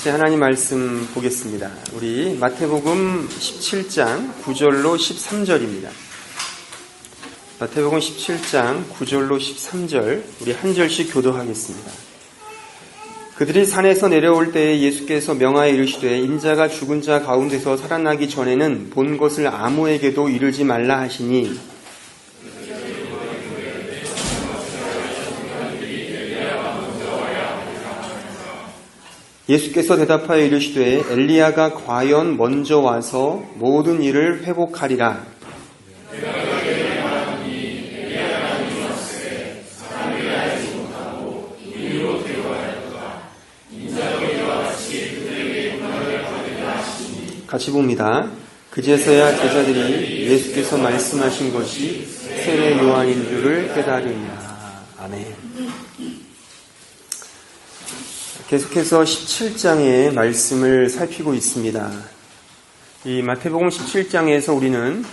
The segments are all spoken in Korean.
이제 하나님 말씀 보겠습니다. 우리 마태복음 17장 9절로 13절입니다. 마태복음 17장 9절로 13절 우리 한 절씩 교도하겠습니다. 그들이 산에서 내려올 때에 예수께서 명하여 이르시되 인자가 죽은 자 가운데서 살아나기 전에는 본 것을 아무에게도 이르지 말라 하시니 예수께서 대답하여 이르시되 엘리야가 과연 먼저 와서 모든 일을 회복하리라. 같이 봅니다. 그제서야 제자들이 예수께서 말씀하신 것이 세례 요한인 줄을 깨달으니라. 아멘. 계속해서 17장의 말씀을 살피고 있습니다. 이 마태복음 17장에서 우리는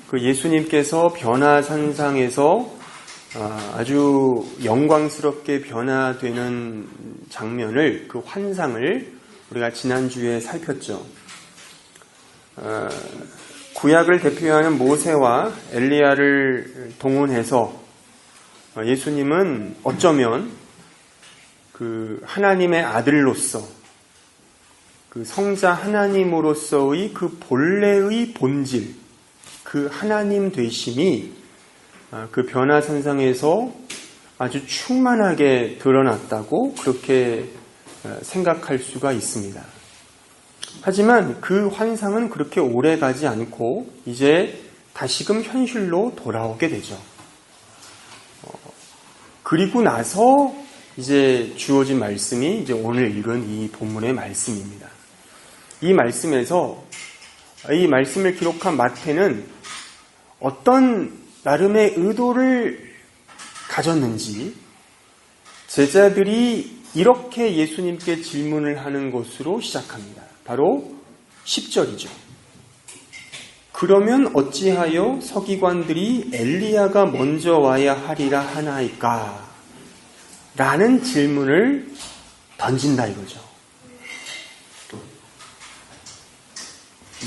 그 예수님께서 변화산상에서 아주 영광스럽게 변화되는 장면을, 그 환상을 우리가 지난주에 살폈죠. 구약을 대표하는 모세와 엘리야를 동원해서 예수님은 어쩌면 그 하나님의 아들로서, 그 성자 하나님으로서의 그 본래의 본질, 그 하나님 되심이 그 변화산상에서 아주 충만하게 드러났다고 그렇게 생각할 수가 있습니다. 하지만 그 환상은 그렇게 오래 가지 않고 이제 다시금 현실로 돌아오게 되죠. 그리고 나서 이제 주어진 말씀이 이제 오늘 읽은 이 본문의 말씀입니다. 이 말씀에서 이 말씀을 기록한 마태는 어떤 나름의 의도를 가졌는지 제자들이 이렇게 예수님께 질문을 하는 것으로 시작합니다. 바로 10절이죠. 그러면 어찌하여 서기관들이 엘리야가 먼저 와야 하리라 하나이까? 라는 질문을 던진다 이거죠.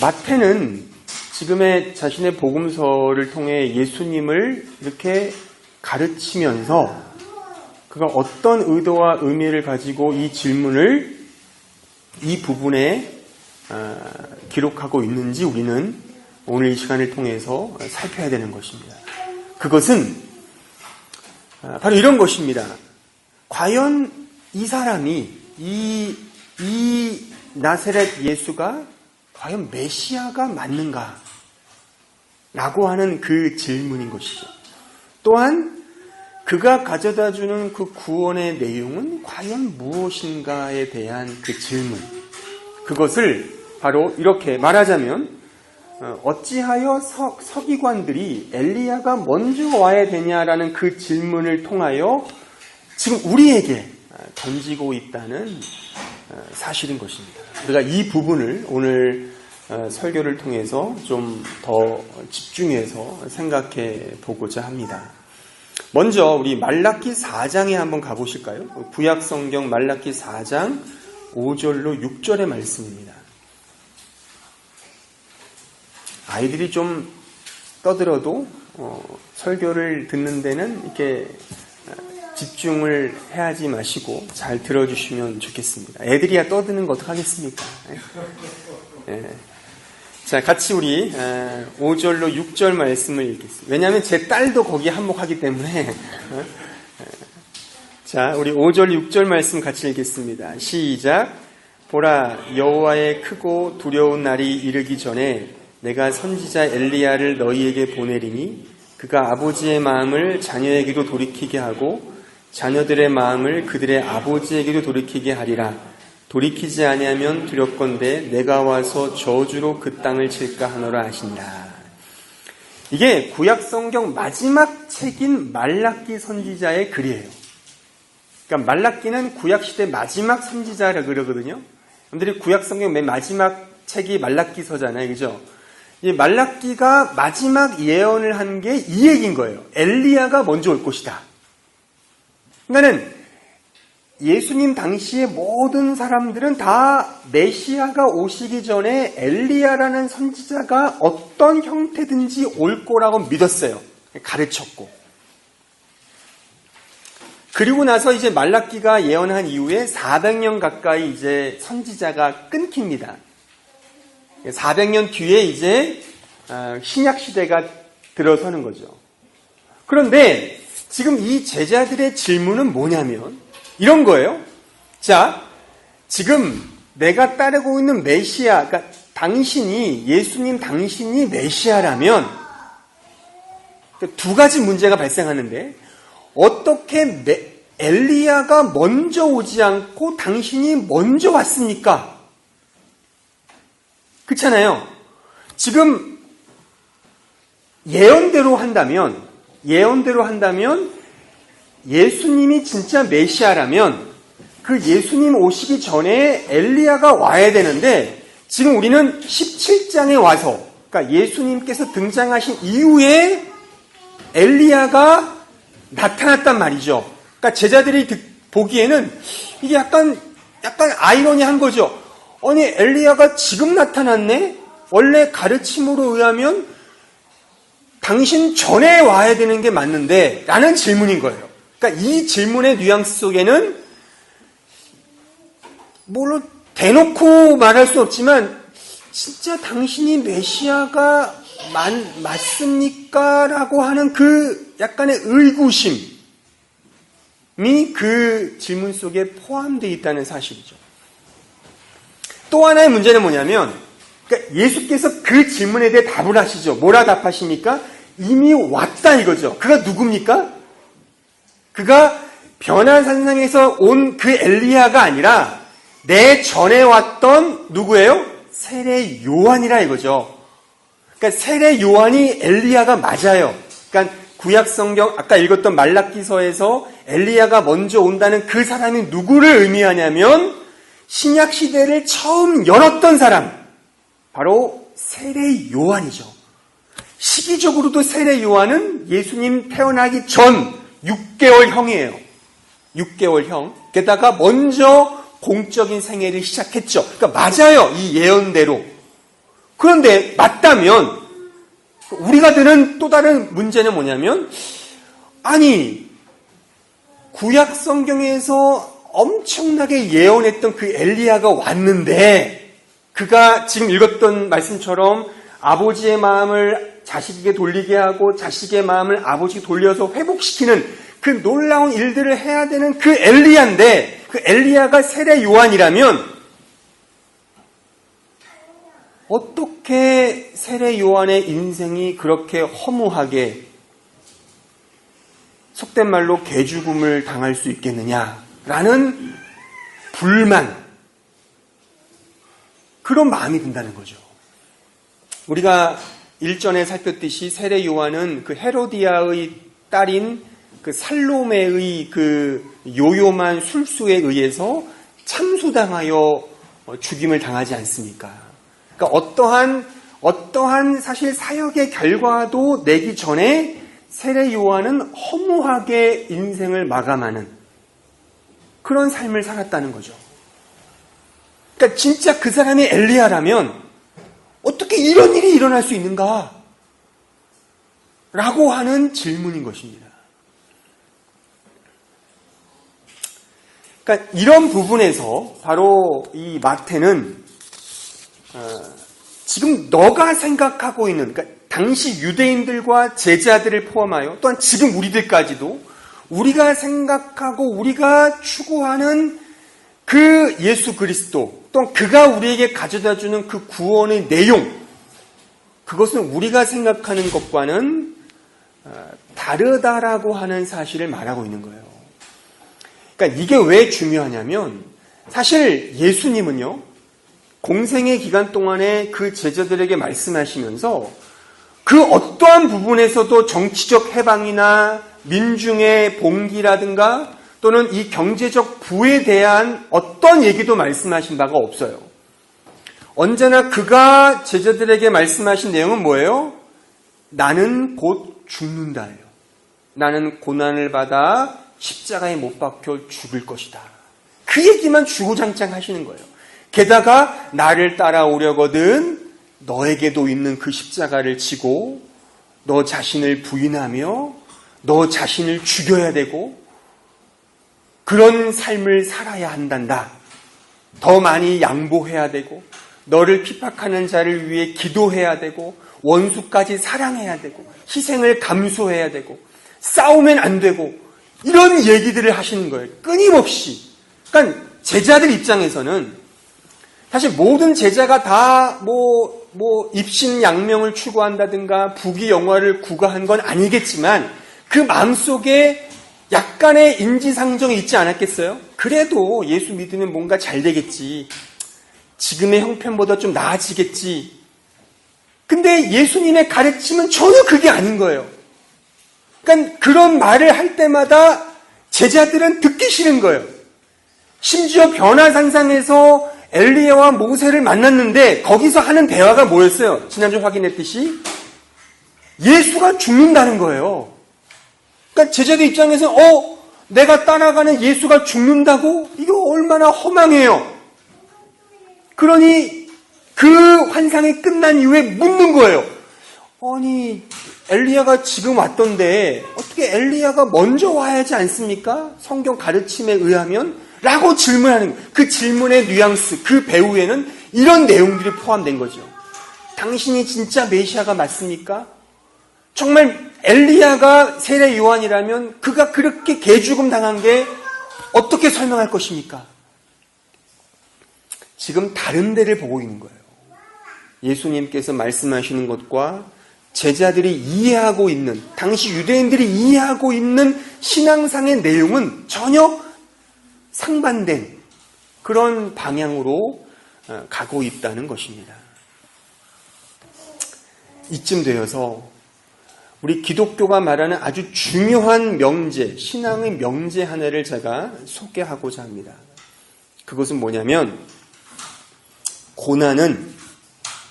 마태는 지금의 자신의 복음서를 통해 예수님을 이렇게 가르치면서 그가 어떤 의도와 의미를 가지고 이 질문을 이 부분에 기록하고 있는지 우리는 오늘 이 시간을 통해서 살펴야 되는 것입니다. 그것은 바로 이런 것입니다. 과연 이 사람이 이 나사렛 예수가 과연 메시아가 맞는가? 라고 하는 그 질문인 것이죠. 또한 그가 가져다주는 그 구원의 내용은 과연 무엇인가에 대한 그 질문. 그것을 바로 이렇게 말하자면 어찌하여 서기관들이 엘리야가 먼저 와야 되냐라는 그 질문을 통하여 지금 우리에게 던지고 있다는 사실인 것입니다. 우리가 이 부분을 오늘 설교를 통해서 좀 더 집중해서 생각해 보고자 합니다. 먼저 우리 말라기 4장에 한번 가보실까요? 구약 성경 말라기 4장 5절로 6절의 말씀입니다. 아이들이 좀 떠들어도 설교를 듣는 데는 이렇게 집중을 해야지 마시고 잘 들어주시면 좋겠습니다. 애들이야 떠드는 거 어떡하겠습니까? 네. 자, 같이 우리 5절로 6절 말씀을 읽겠습니다. 왜냐하면 제 딸도 거기에 한몫하기 때문에. 자, 우리 5절 6절 말씀 같이 읽겠습니다. 시작. 보라, 여호와의 크고 두려운 날이 이르기 전에 내가 선지자 엘리야를 너희에게 보내리니 그가 아버지의 마음을 자녀에게로 돌이키게 하고 자녀들의 마음을 그들의 아버지에게로 돌이키게 하리라. 돌이키지 아니하면 두렵건대 내가 와서 저주로 그 땅을 칠까 하노라 하시니라. 이게 구약 성경 마지막 책인 말라기 선지자의 글이에요. 그러니까 말라기는 구약 시대 마지막 선지자라 그러거든요. 여러분들이 구약 성경 맨 마지막 책이 말라기서잖아요, 그죠? 이 말라기가 마지막 예언을 한 게 이 얘기인 거예요. 엘리야가 먼저 올 것이다. 그러니까는 예수님 당시의 모든 사람들은 다 메시아가 오시기 전에 엘리야라는 선지자가 어떤 형태든지 올 거라고 믿었어요. 가르쳤고. 그리고 나서 이제 말라기가 예언한 이후에 400년 가까이 이제 선지자가 끊깁니다. 400년 뒤에 이제 신약 시대가 들어서는 거죠. 그런데 지금 이 제자들의 질문은 뭐냐면 이런 거예요. 자, 지금 내가 따르고 있는 메시아, 그러니까 당신이, 예수님 당신이 메시아라면 두 가지 문제가 발생하는데 어떻게 엘리야가 먼저 오지 않고 당신이 먼저 왔습니까? 그렇잖아요. 지금 예언대로 한다면 예수님이 진짜 메시아라면 그 예수님 오시기 전에 엘리야가 와야 되는데 지금 우리는 17장에 와서 그러니까 예수님께서 등장하신 이후에 엘리야가 나타났단 말이죠. 그러니까 제자들이 보기에는 이게 약간 아이러니한 거죠. 아니 엘리야가 지금 나타났네? 원래 가르침으로 의하면 당신 전에 와야 되는 게 맞는데 라는 질문인 거예요. 그러니까 이 질문의 뉘앙스 속에는 물론 대놓고 말할 수 없지만 진짜 당신이 메시아가 맞습니까? 라고 하는 그 약간의 의구심이 그 질문 속에 포함되어 있다는 사실이죠. 또 하나의 문제는 뭐냐면 그러니까 예수께서 그 질문에 대해 답을 하시죠. 뭐라 답하십니까? 이미 왔다 이거죠. 그가 누굽니까? 그가 변화산상에서 온 그 엘리야가 아니라 내 전에 왔던 누구예요? 세례 요한이라 이거죠. 그러니까 세례 요한이 엘리야가 맞아요. 그러니까 구약 성경 아까 읽었던 말라기서에서 엘리야가 먼저 온다는 그 사람이 누구를 의미하냐면 신약 시대를 처음 열었던 사람 바로 세례 요한이죠. 시기적으로도 세례 요한은 예수님 태어나기 전 6개월형이에요. 6개월형. 게다가 먼저 공적인 생애를 시작했죠. 그러니까 맞아요. 이 예언대로. 그런데 맞다면 우리가 드는 또 다른 문제는 뭐냐면 아니 구약 성경에서 엄청나게 예언했던 그 엘리야가 왔는데 그가 지금 읽었던 말씀처럼 아버지의 마음을 자식에게 돌리게 하고 자식의 마음을 아버지에게 돌려서 회복시키는 그 놀라운 일들을 해야 되는 그 엘리야인데 그 엘리야가 세례 요한이라면 어떻게 세례 요한의 인생이 그렇게 허무하게 속된 말로 개죽음을 당할 수 있겠느냐라는 불만 그런 마음이 든다는 거죠. 우리가 일전에 살폈듯이 세례 요한은 그 헤로디아의 딸인 그 살로메의 그 요요만 술수에 의해서 참수당하여 죽임을 당하지 않습니까? 그러니까 어떠한 사실 사역의 결과도 내기 전에 세례 요한은 허무하게 인생을 마감하는 그런 삶을 살았다는 거죠. 그러니까 진짜 그 사람이 엘리야라면 어떻게 이런 일이 일어날 수 있는가? 라고 하는 질문인 것입니다. 그러니까 이런 부분에서 바로 이 마태는 지금 너가 생각하고 있는 그러니까 당시 유대인들과 제자들을 포함하여 또한 지금 우리들까지도 우리가 생각하고 우리가 추구하는 그 예수 그리스도 또한 그가 우리에게 가져다주는 그 구원의 내용 그것은 우리가 생각하는 것과는 다르다라고 하는 사실을 말하고 있는 거예요. 그러니까 이게 왜 중요하냐면 사실 예수님은요 공생의 기간 동안에 그 제자들에게 말씀하시면서 그 어떠한 부분에서도 정치적 해방이나 민중의 봉기라든가 또는 이 경제적 부에 대한 어떤 얘기도 말씀하신 바가 없어요. 언제나 그가 제자들에게 말씀하신 내용은 뭐예요? 나는 곧 죽는다예요. 나는 고난을 받아 십자가에 못 박혀 죽을 것이다. 그 얘기만 주구장창 하시는 거예요. 게다가 나를 따라오려거든 너에게도 있는 그 십자가를 지고 너 자신을 부인하며 너 자신을 죽여야 되고 그런 삶을 살아야 한단다. 더 많이 양보해야 되고 너를 핍박하는 자를 위해 기도해야 되고 원수까지 사랑해야 되고 희생을 감수해야 되고 싸우면 안 되고 이런 얘기들을 하시는 거예요. 끊임없이. 그러니까 제자들 입장에서는 사실 모든 제자가 다 입신양명을 추구한다든가 부귀영화를 구가한 건 아니겠지만 그 마음속에 약간의 인지상정이 있지 않았겠어요? 그래도 예수 믿으면 뭔가 잘 되겠지. 지금의 형편보다 좀 나아지겠지. 근데 예수님의 가르침은 전혀 그게 아닌 거예요. 그러니까 그런 말을 할 때마다 제자들은 듣기 싫은 거예요. 심지어 변화산상에서 엘리야와 모세를 만났는데 거기서 하는 대화가 뭐였어요? 지난주 확인했듯이 예수가 죽는다는 거예요. 그러니까 제자들 입장에서는 내가 따라가는 예수가 죽는다고? 이거 얼마나 허망해요. 그러니 그 환상이 끝난 이후에 묻는 거예요. 아니 엘리야가 지금 왔던데 어떻게 엘리야가 먼저 와야 하지 않습니까? 성경 가르침에 의하면? 라고 질문하는 거예요. 그 질문의 뉘앙스, 그 배후에는 이런 내용들이 포함된 거죠. 당신이 진짜 메시아가 맞습니까? 정말 엘리야가 세례 요한이라면 그가 그렇게 개죽음 당한 게 어떻게 설명할 것입니까? 지금 다른 데를 보고 있는 거예요. 예수님께서 말씀하시는 것과 제자들이 이해하고 있는, 당시 유대인들이 이해하고 있는 신앙상의 내용은 전혀 상반된 그런 방향으로 가고 있다는 것입니다. 이쯤 되어서 우리 기독교가 말하는 아주 중요한 명제, 신앙의 명제 하나를 제가 소개하고자 합니다. 그것은 뭐냐면 고난은,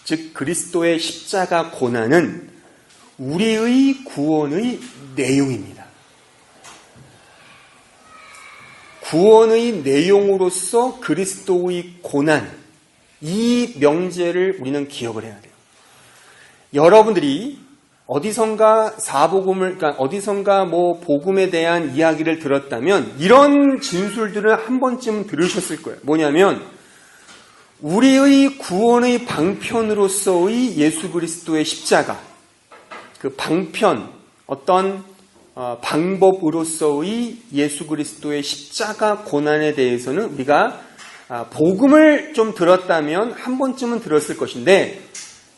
즉 그리스도의 십자가 고난은 우리의 구원의 내용입니다. 구원의 내용으로서 그리스도의 고난, 이 명제를 우리는 기억을 해야 돼요. 여러분들이 어디선가 어디선가 복음에 대한 이야기를 들었다면 이런 진술들을 한 번쯤은 들으셨을 거예요. 뭐냐면 우리의 구원의 방편으로서의 예수 그리스도의 십자가, 그 방편, 어떤 방법으로서의 예수 그리스도의 십자가 고난에 대해서는 우리가 복음을 좀 들었다면 한 번쯤은 들었을 것인데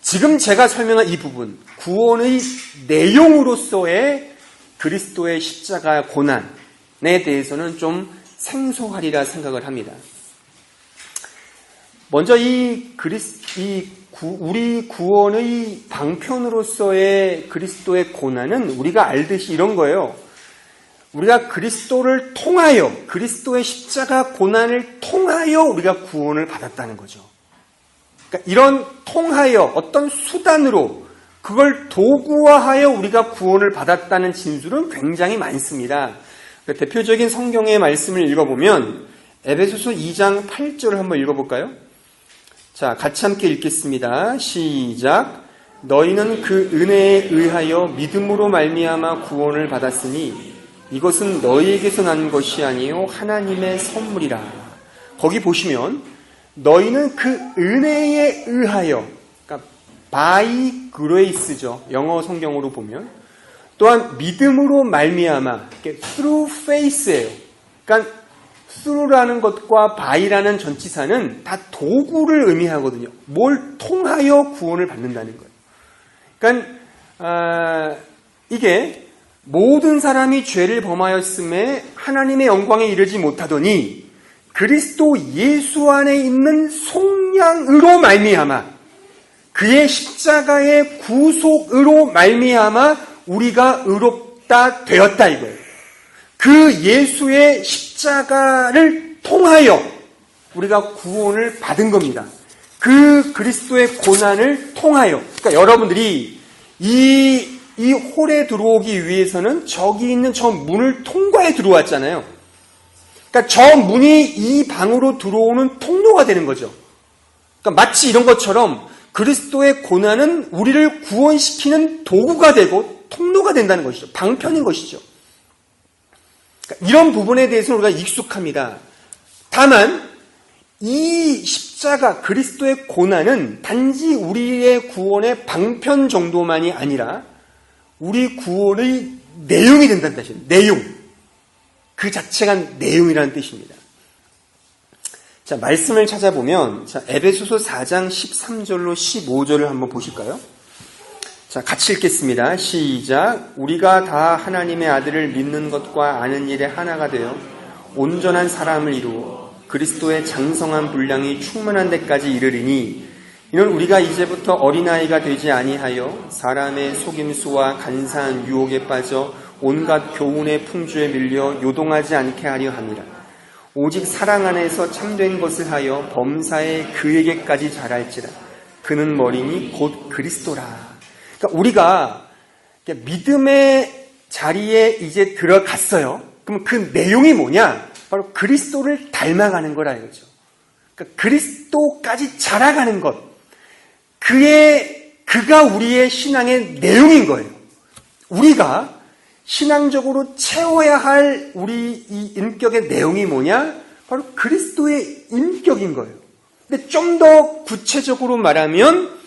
지금 제가 설명한 이 부분, 구원의 내용으로서의 그리스도의 십자가 고난에 대해서는 좀 생소하리라 생각을 합니다. 먼저 우리 구원의 방편으로서의 그리스도의 고난은 우리가 알듯이 이런 거예요. 우리가 그리스도를 통하여, 그리스도의 십자가 고난을 통하여 우리가 구원을 받았다는 거죠. 그러니까 이런 통하여, 어떤 수단으로 그걸 도구화하여 우리가 구원을 받았다는 진술은 굉장히 많습니다. 그러니까 대표적인 성경의 말씀을 읽어보면 에베소서 2장 8절을 한번 읽어볼까요? 자, 같이 함께 읽겠습니다. 시작. 너희는 그 은혜에 의하여 믿음으로 말미암아 구원을 받았으니 이것은 너희에게서 난 것이 아니요 하나님의 선물이라. 거기 보시면 너희는 그 은혜에 의하여, 그러니까 by grace죠. 영어 성경으로 보면. 또한 믿음으로 말미암아, through faith예요. 그러니까 through라는 것과 by라는 전치사는 다 도구를 의미하거든요. 뭘 통하여 구원을 받는다는 거예요. 그러니까 이게 모든 사람이 죄를 범하였음에 하나님의 영광에 이르지 못하더니 그리스도 예수 안에 있는 속량으로 말미암아, 그의 십자가의 구속으로 말미암아 우리가 의롭다 되었다 이거예요. 그 예수의 십자가를 통하여 우리가 구원을 받은 겁니다. 그 그리스도의 고난을 통하여. 그러니까 여러분들이 이 홀에 들어오기 위해서는 저기 있는 저 문을 통과해 들어왔잖아요. 그러니까 저 문이 이 방으로 들어오는 통로가 되는 거죠. 그러니까 마치 이런 것처럼 그리스도의 고난은 우리를 구원시키는 도구가 되고 통로가 된다는 것이죠. 방편인 것이죠. 그러니까 이런 부분에 대해서는 우리가 익숙합니다. 다만 이 십자가 그리스도의 고난은 단지 우리의 구원의 방편 정도만이 아니라 우리 구원의 내용이 된다는 뜻이에요. 내용. 그 자체가 내용이라는 뜻입니다. 자, 말씀을 찾아보면 에베소서 4장 13절로 15절을 한번 보실까요? 자, 같이 읽겠습니다. 시작. 우리가 다 하나님의 아들을 믿는 것과 아는 일에 하나가 되어 온전한 사람을 이루어 그리스도의 장성한 분량이 충만한 데까지 이르리니 이는 우리가 이제부터 어린아이가 되지 아니하여 사람의 속임수와 간사한 유혹에 빠져 온갖 교훈의 풍주에 밀려 요동하지 않게 하려 함이라. 오직 사랑 안에서 참된 것을 하여 범사에 그에게까지 자랄지라. 그는 머리니 곧 그리스도라. 그러니까 우리가 믿음의 자리에 이제 들어갔어요. 그럼 그 내용이 뭐냐? 바로 그리스도를 닮아가는 거라 이거죠. 그러니까 그리스도까지 자라가는 것. 그가 우리의 신앙의 내용인 거예요. 우리가 신앙적으로 채워야 할 우리 이 인격의 내용이 뭐냐? 바로 그리스도의 인격인 거예요. 근데 좀 더 구체적으로 말하면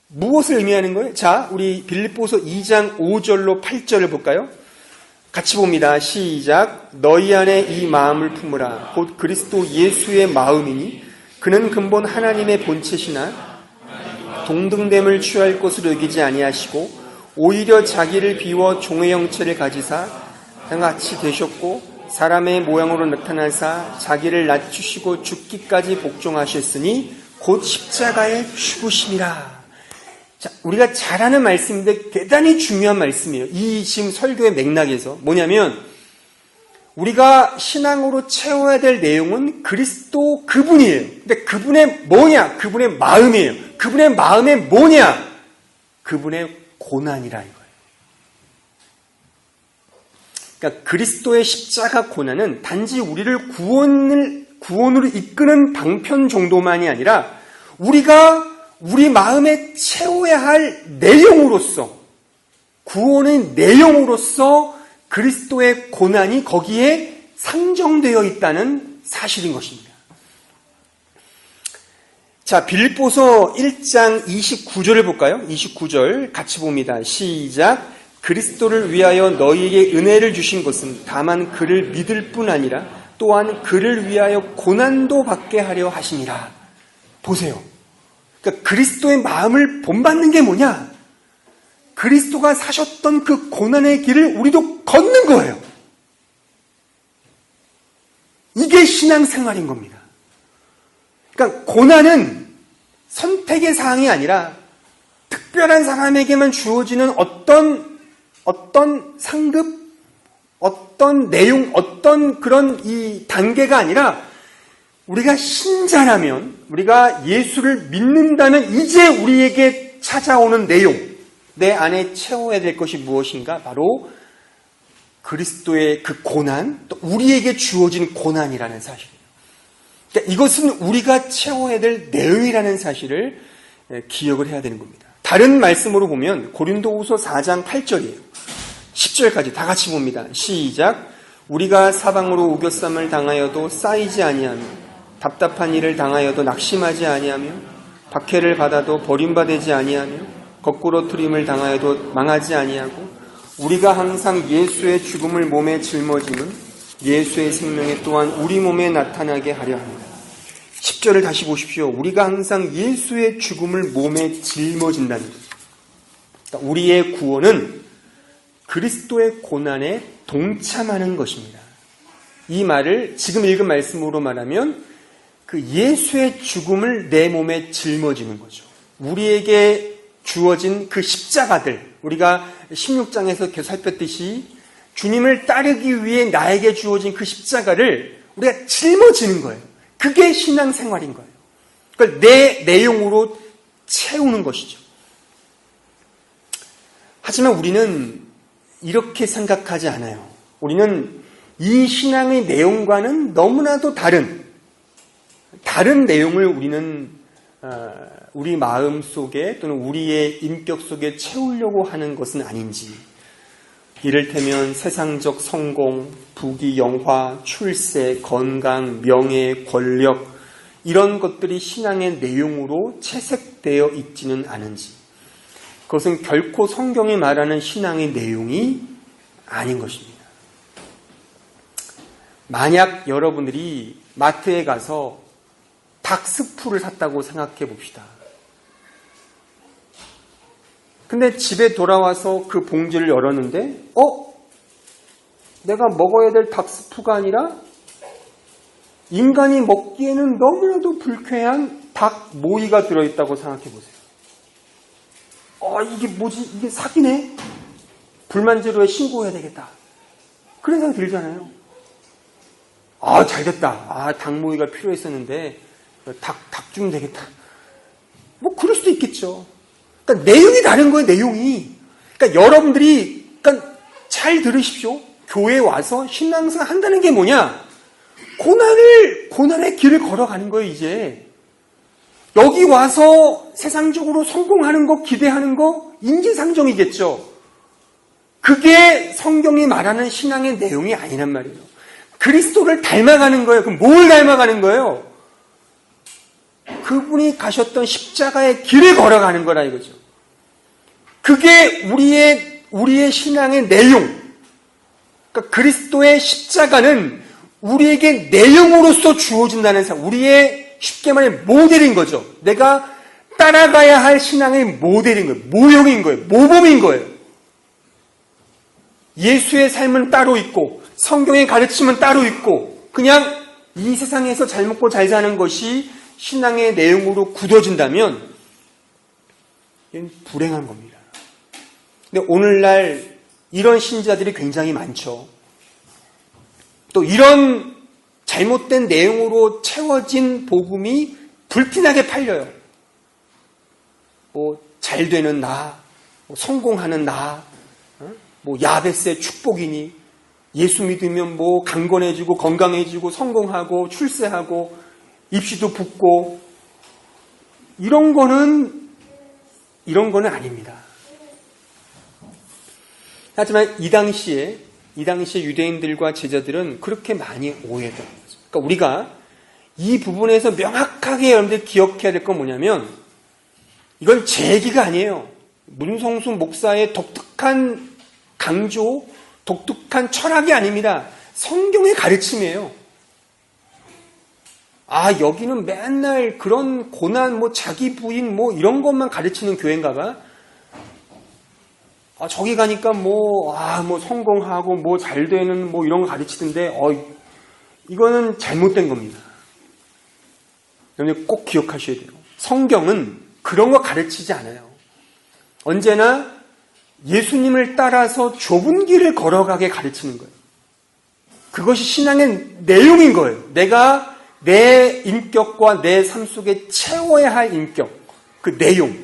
무엇을 의미하는 거예요? 자, 우리 빌립보서 2장 5절로 8절을 볼까요? 같이 봅니다. 시작. 너희 안에 이 마음을 품으라. 곧 그리스도 예수의 마음이니 그는 근본 하나님의 본체시나 동등됨을 취할 것으로 여기지 아니하시고 오히려 자기를 비워 종의 형체를 가지사 같이 되셨고 사람의 모양으로 나타나사 자기를 낮추시고 죽기까지 복종하셨으니 곧 십자가에 죽으심이라. 자, 우리가 잘 아는 말씀인데 대단히 중요한 말씀이에요. 이 지금 설교의 맥락에서 뭐냐면 우리가 신앙으로 채워야 될 내용은 그리스도 그분이에요. 근데 그분의 뭐냐? 그분의 마음이에요. 그분의 마음에 뭐냐? 그분의 고난이라 이거예요. 그러니까 그리스도의 십자가 고난은 단지 우리를 구원으로 이끄는 방편 정도만이 아니라 우리가 우리 마음에 채워야 할 내용으로서 구원의 내용으로서 그리스도의 고난이 거기에 상정되어 있다는 사실인 것입니다. 자, 빌립보서 1장 29절을 볼까요? 29절 같이 봅니다. 시작. 그리스도를 위하여 너희에게 은혜를 주신 것은 다만 그를 믿을 뿐 아니라 또한 그를 위하여 고난도 받게 하려 하심이라. 보세요. 그러니까 그리스도의 마음을 본받는 게 뭐냐? 그리스도가 사셨던 그 고난의 길을 우리도 걷는 거예요. 이게 신앙생활인 겁니다. 그러니까 고난은 선택의 사항이 아니라 특별한 사람에게만 주어지는 어떤 상급, 어떤 내용, 어떤 그런 이 단계가 아니라 우리가 신자라면, 우리가 예수를 믿는다면 이제 우리에게 찾아오는 내용, 내 안에 채워야 될 것이 무엇인가? 바로 그리스도의 그 고난, 또 우리에게 주어진 고난이라는 사실이에요. 그러니까 이것은 우리가 채워야 될 내용이라는 사실을 기억을 해야 되는 겁니다. 다른 말씀으로 보면 고린도후서 4장 8절이에요. 10절까지 다 같이 봅니다. 시작. 우리가 사방으로 우겨쌈을 당하여도 쌓이지 아니하며 답답한 일을 당하여도 낙심하지 아니하며 박해를 받아도 버림받지 아니하며 거꾸로 트림을 당하여도 망하지 아니하고 우리가 항상 예수의 죽음을 몸에 짊어지는 예수의 생명에 또한 우리 몸에 나타나게 하려 합니다. 10절을 다시 보십시오. 우리가 항상 예수의 죽음을 몸에 짊어진다는 거죠. 그러니까 우리의 구원은 그리스도의 고난에 동참하는 것입니다. 이 말을 지금 읽은 말씀으로 말하면 그 예수의 죽음을 내 몸에 짊어지는 거죠. 우리에게 주어진 그 십자가들, 우리가 16장에서 계속 살폈듯이 주님을 따르기 위해 나에게 주어진 그 십자가를 우리가 짊어지는 거예요. 그게 신앙생활인 거예요. 그걸 내 내용으로 채우는 것이죠. 하지만 우리는 이렇게 생각하지 않아요. 우리는 이 신앙의 내용과는 너무나도 다른 내용을 우리는 우리 마음 속에 또는 우리의 인격 속에 채우려고 하는 것은 아닌지, 이를테면 세상적 성공, 부귀, 영화, 출세, 건강, 명예, 권력, 이런 것들이 신앙의 내용으로 채색되어 있지는 않은지, 그것은 결코 성경이 말하는 신앙의 내용이 아닌 것입니다. 만약 여러분들이 마트에 가서 닭스프를 샀다고 생각해 봅시다. 근데 집에 돌아와서 그 봉지를 열었는데 내가 먹어야 될 닭스프가 아니라 인간이 먹기에는 너무나도 불쾌한 닭 모이가 들어있다고 생각해 보세요. 이게 뭐지? 이게 사기네? 불만제로에 신고해야 되겠다. 그런 생각이 들잖아요. 잘됐다. 닭 모이가 필요했었는데 닭 주면 되겠다. 뭐 그럴 수도 있겠죠. 그러니까 내용이 다른 거예요, 내용이. 그러니까 여러분들이 잘 들으십시오. 교회에 와서 신앙생활 한다는 게 뭐냐? 고난의 길을 걸어가는 거예요, 이제. 여기 와서 세상적으로 성공하는 거, 기대하는 거, 인지상정이겠죠. 그게 성경이 말하는 신앙의 내용이 아니란 말이에요. 그리스도를 닮아가는 거예요. 그럼 뭘 닮아가는 거예요? 그분이 가셨던 십자가의 길을 걸어가는 거라 이거죠. 그게 우리의 신앙의 내용. 그러니까 그리스도의 십자가는 우리에게 내용으로서 주어진다는 생각. 우리의 쉽게 말해 모델인 거죠. 내가 따라가야 할 신앙의 모델인 거예요. 모형인 거예요. 모범인 거예요. 예수의 삶은 따로 있고 성경의 가르침은 따로 있고 그냥 이 세상에서 잘 먹고 잘 사는 것이 신앙의 내용으로 굳어진다면 이건 불행한 겁니다. 근데 오늘날 이런 신자들이 굉장히 많죠. 또 이런 잘못된 내용으로 채워진 복음이 불티나게 팔려요. 잘 되는 나, 성공하는 나, 야베스의 축복이니, 예수 믿으면 강건해지고 건강해지고 성공하고 출세하고 입시도 붙고, 이런 거는 아닙니다. 하지만 이 당시에 유대인들과 제자들은 그렇게 많이 오해했던 거죠. 그러니까 우리가 이 부분에서 명확하게 여러분들 기억해야 될 건 뭐냐면, 이건 제 얘기가 아니에요. 문성수 목사의 독특한 강조, 독특한 철학이 아닙니다. 성경의 가르침이에요. 여기는 맨날 그런 고난, 자기 부인, 이런 것만 가르치는 교회인가 봐. 저기 가니까 성공하고 잘 되는 이런 거 가르치던데, 이거는 잘못된 겁니다. 여러분 꼭 기억하셔야 돼요. 성경은 그런 거 가르치지 않아요. 언제나 예수님을 따라서 좁은 길을 걸어가게 가르치는 거예요. 그것이 신앙의 내용인 거예요. 내가 내 인격과 내 삶 속에 채워야 할 인격, 그 내용.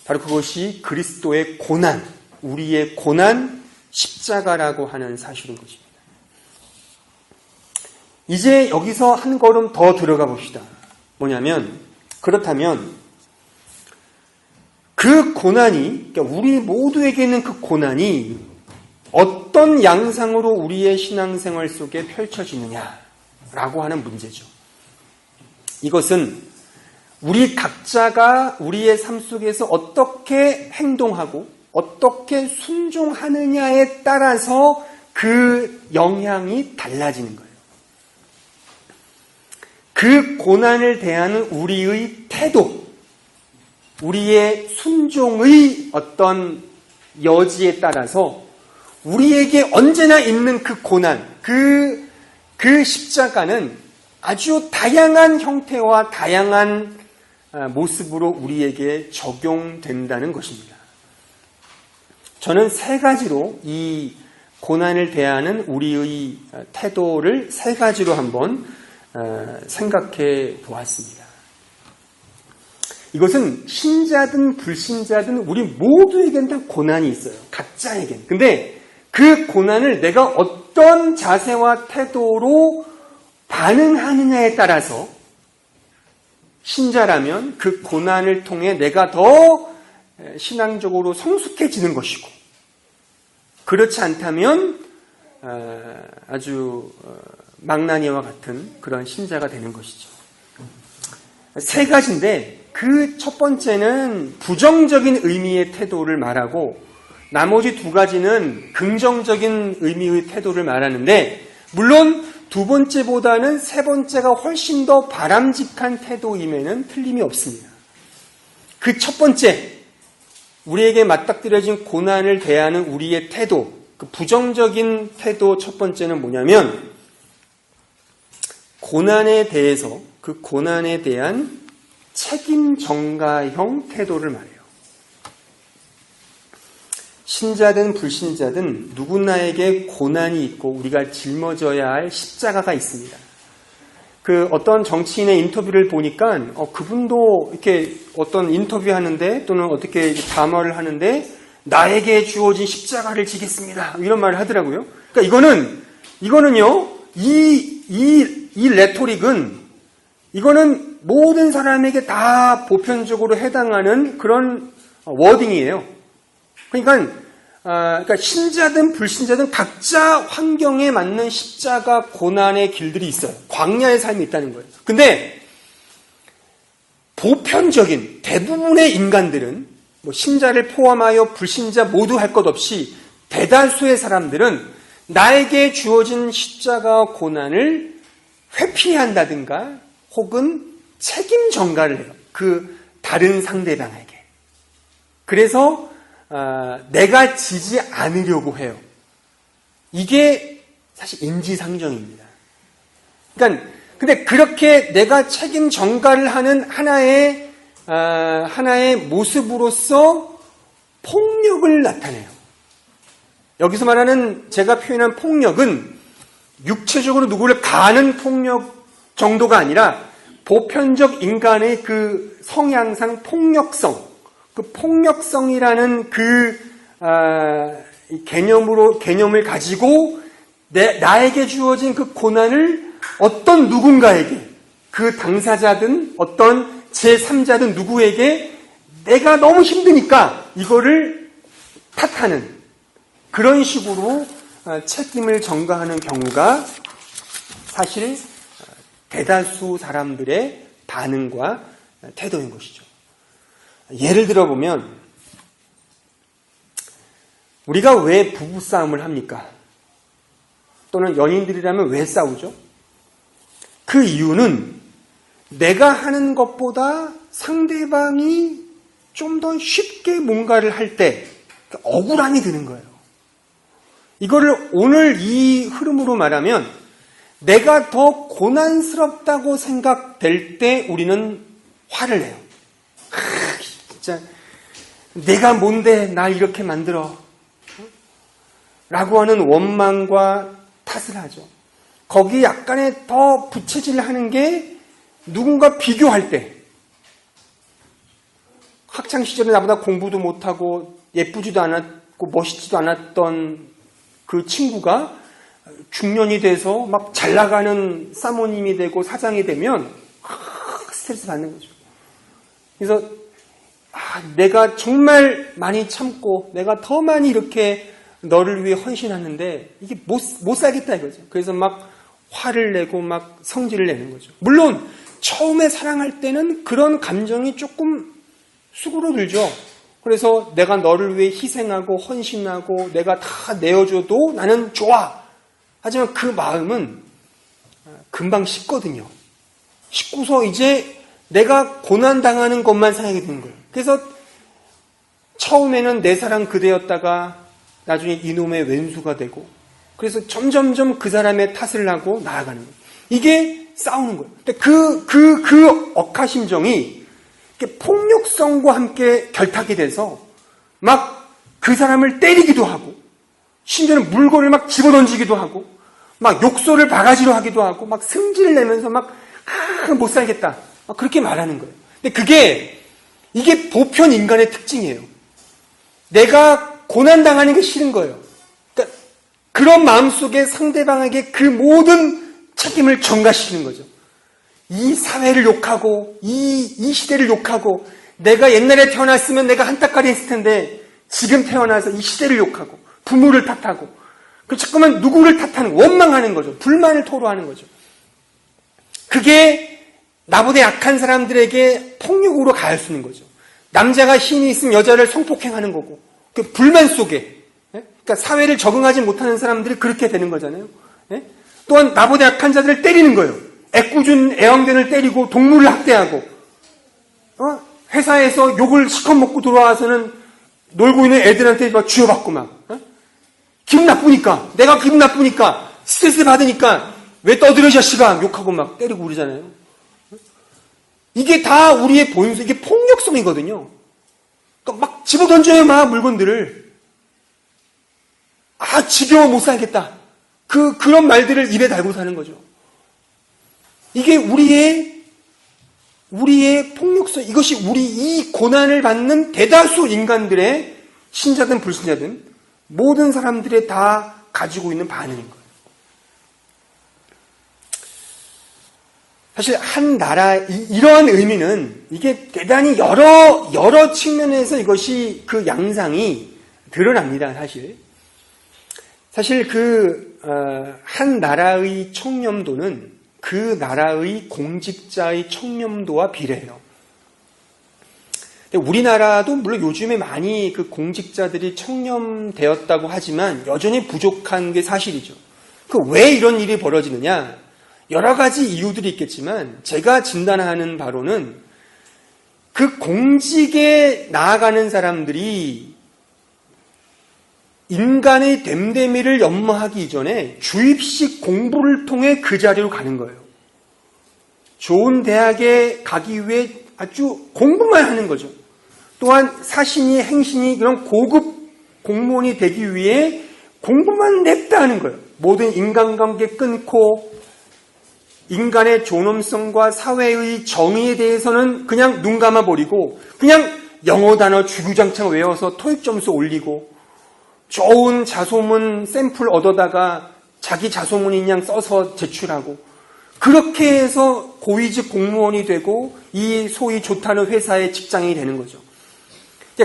바로 그것이 그리스도의 고난, 우리의 고난, 십자가라고 하는 사실인 것입니다. 이제 여기서 한 걸음 더 들어가 봅시다. 그렇다면 그 고난이, 그러니까 우리 모두에게 있는 그 고난이 어떤 양상으로 우리의 신앙생활 속에 펼쳐지느냐라고 하는 문제죠. 이것은 우리 각자가 우리의 삶 속에서 어떻게 행동하고 어떻게 순종하느냐에 따라서 그 영향이 달라지는 거예요. 그 고난을 대하는 우리의 태도, 우리의 순종의 어떤 여지에 따라서 우리에게 언제나 있는 그 고난, 그 십자가는 아주 다양한 형태와 다양한 모습으로 우리에게 적용된다는 것입니다. 저는 세 가지로 이 고난을 대하는 우리의 태도를 세 가지로 한번 생각해 보았습니다. 이것은 신자든 불신자든 우리 모두에게는 다 고난이 있어요. 각자에겐. 근데 그 고난을 내가 어떤 자세와 태도로 반응하느냐에 따라서 신자라면 그 고난을 통해 내가 더 신앙적으로 성숙해지는 것이고, 그렇지 않다면 아주 망나니와 같은 그런 신자가 되는 것이죠. 세 가지인데 그 첫 번째는 부정적인 의미의 태도를 말하고, 나머지 두 가지는 긍정적인 의미의 태도를 말하는데, 물론 두 번째보다는 세 번째가 훨씬 더 바람직한 태도임에는 틀림이 없습니다. 그 첫 번째, 우리에게 맞닥뜨려진 고난을 대하는 우리의 태도, 그 부정적인 태도 첫 번째는 뭐냐면, 고난에 대해서, 그 고난에 대한 책임 전가형 태도를 말해요. 신자든 불신자든 누구나에게 고난이 있고 우리가 짊어져야 할 십자가가 있습니다. 그 어떤 정치인의 인터뷰를 보니까 그분도 이렇게 어떤 인터뷰하는데 또는 어떻게 담화를 하는데 나에게 주어진 십자가를 지겠습니다, 이런 말을 하더라고요. 그러니까 이거는요, 이 레토릭은, 이거는 모든 사람에게 다 보편적으로 해당하는 그런 워딩이에요. 그러니까 신자든 불신자든 각자 환경에 맞는 십자가 고난의 길들이 있어요. 광야의 삶이 있다는 거예요. 근데 보편적인 대부분의 인간들은, 뭐 신자를 포함하여 불신자 모두 할 것 없이 대다수의 사람들은 나에게 주어진 십자가 고난을 회피한다든가 혹은 책임 전가를 해요. 그 다른 상대방에게. 그래서 내가 지지 않으려고 해요. 이게 사실 인지상정입니다. 그러니까 근데 그렇게 내가 책임 전가를 하는 하나의 모습으로서 폭력을 나타내요. 여기서 말하는 제가 표현한 폭력은 육체적으로 누구를 가하는 폭력 정도가 아니라 보편적 인간의 그 성향상 폭력성, 그 폭력성이라는 개념을 가지고 나에게 주어진 그 고난을 어떤 누군가에게, 그 당사자든 어떤 제3자든 누구에게 내가 너무 힘드니까 이거를 탓하는 그런 식으로 책임을 전가하는 경우가 사실 대다수 사람들의 반응과 태도인 것이죠. 예를 들어보면 우리가 왜 부부싸움을 합니까? 또는 연인들이라면 왜 싸우죠? 그 이유는 내가 하는 것보다 상대방이 좀 더 쉽게 뭔가를 할 때 억울함이 드는 거예요. 이거를 오늘 이 흐름으로 말하면 내가 더 고난스럽다고 생각될 때 우리는 화를 내요. 진짜 내가 뭔데 날 이렇게 만들어? 라고 하는 원망과 탓을 하죠. 거기에 약간의 더 부채질하는 게 누군가 비교할 때, 학창시절에 나보다 공부도 못하고 예쁘지도 않았고 멋있지도 않았던 그 친구가 중년이 돼서 막 잘나가는 사모님이 되고 사장이 되면 스트레스 받는 거죠. 그래서 내가 정말 많이 참고 내가 더 많이 이렇게 너를 위해 헌신하는데 이게 못 살겠다 이거죠. 그래서 막 화를 내고 막 성질을 내는 거죠. 물론 처음에 사랑할 때는 그런 감정이 조금 수그러들죠. 그래서 내가 너를 위해 희생하고 헌신하고 내가 다 내어줘도 나는 좋아. 하지만 그 마음은 금방 식거든요. 식고서 이제 내가 고난당하는 것만 생각이 드는 거예요. 그래서 처음에는 내 사랑 그대였다가 나중에 이놈의 왼수가 되고, 그래서 점점점 그 사람의 탓을 하고 나아가는 거예요. 이게 싸우는 거예요. 근데 그 억하심정이 폭력성과 함께 결탁이 돼서 막 그 사람을 때리기도 하고, 심지어는 물건을 막 집어던지기도 하고, 막 욕설을 바가지로 하기도 하고, 막 승질을 내면서 막 못 살겠다, 막 그렇게 말하는 거예요. 근데 이게 보편 인간의 특징이에요. 내가 고난당하는 게 싫은 거예요. 그러니까 그런 마음속에 상대방에게 그 모든 책임을 전가시키는 거죠. 이 사회를 욕하고 이 시대를 욕하고 내가 옛날에 태어났으면 내가 한따까리 했을 텐데 지금 태어나서 이 시대를 욕하고 부모를 탓하고 그 자꾸만 누구를 탓하는 원망하는 거죠. 불만을 토로하는 거죠. 그게 나보다 약한 사람들에게 폭력으로 가할 수 있는 거죠. 남자가 힘이 있으면 여자를 성폭행하는 거고 그 불만 속에 그러니까 사회를 적응하지 못하는 사람들이 그렇게 되는 거잖아요. 또한 나보다 약한 자들을 때리는 거예요. 애꿎은 애완견을 때리고 동물을 학대하고 회사에서 욕을 실컷 먹고 들어와서는 놀고 있는 애들한테 막 쥐어받고 막 기분 나쁘니까 내가 기분 나쁘니까 스트레스 받으니까 왜 떠들어 자식아 욕하고 막 때리고 그러잖아요. 이게 다 우리의 본성, 이게 폭력성이거든요. 그러니까 막 집어던져요 막 물건들을. 지겨워 못 살겠다. 그런 말들을 입에 달고 사는 거죠. 이게 우리의 폭력성, 이것이 우리 이 고난을 받는 대다수 인간들의 신자든 불신자든 모든 사람들의 다 가지고 있는 반응인 거예요. 사실 한 나라, 이러한 의미는 이게 대단히 여러 측면에서 이것이 그 양상이 드러납니다, 사실. 사실 한 나라의 청렴도는 그 나라의 공직자의 청렴도와 비례해요. 우리나라도 물론 요즘에 많이 그 공직자들이 청렴되었다고 하지만 여전히 부족한 게 사실이죠. 왜 이런 일이 벌어지느냐? 여러 가지 이유들이 있겠지만 제가 진단하는 바로는 그 공직에 나아가는 사람들이 인간의 됨됨이를 연마하기 이전에 주입식 공부를 통해 그 자리로 가는 거예요. 좋은 대학에 가기 위해 아주 공부만 하는 거죠. 또한 사신이 행신이 이런 고급 공무원이 되기 위해 공부만 냅다 하는 거예요. 모든 인간관계 끊고 인간의 존엄성과 사회의 정의에 대해서는 그냥 눈 감아버리고 그냥 영어 단어 주구장창 외워서 토익 점수 올리고 좋은 자소문 샘플 얻어다가 자기 자소문인 양 써서 제출하고 그렇게 해서 고위직 공무원이 되고 이 소위 좋다는 회사의 직장인이 되는 거죠.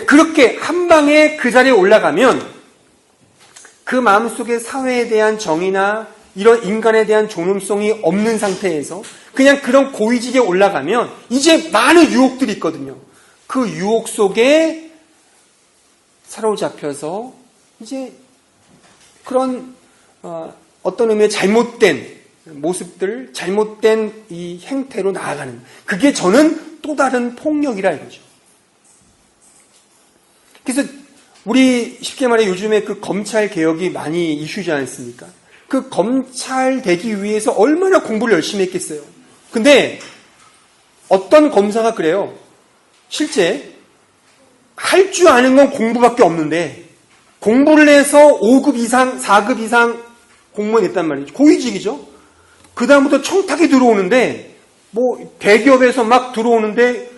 그렇게 한 방에 그 자리에 올라가면 그 마음속에 사회에 대한 정의나 이런 인간에 대한 존엄성이 없는 상태에서 그냥 그런 고위직에 올라가면 이제 많은 유혹들이 있거든요. 그 유혹 속에 사로잡혀서 이제 그런 어떤 의미의 잘못된 모습들, 잘못된 이 행태로 나아가는 그게 저는 또 다른 폭력이라 이거죠. 그래서 우리 쉽게 말해 요즘에 그 검찰 개혁이 많이 이슈지 않습니까? 그 검찰 되기 위해서 얼마나 공부를 열심히 했겠어요. 근데 어떤 검사가 그래요. 실제 할 줄 아는 건 공부밖에 없는데 공부를 해서 5급 이상, 4급 이상 공무원이 됐단 말이죠. 고위직이죠. 그 다음부터 청탁이 들어오는데 뭐 대기업에서 막 들어오는데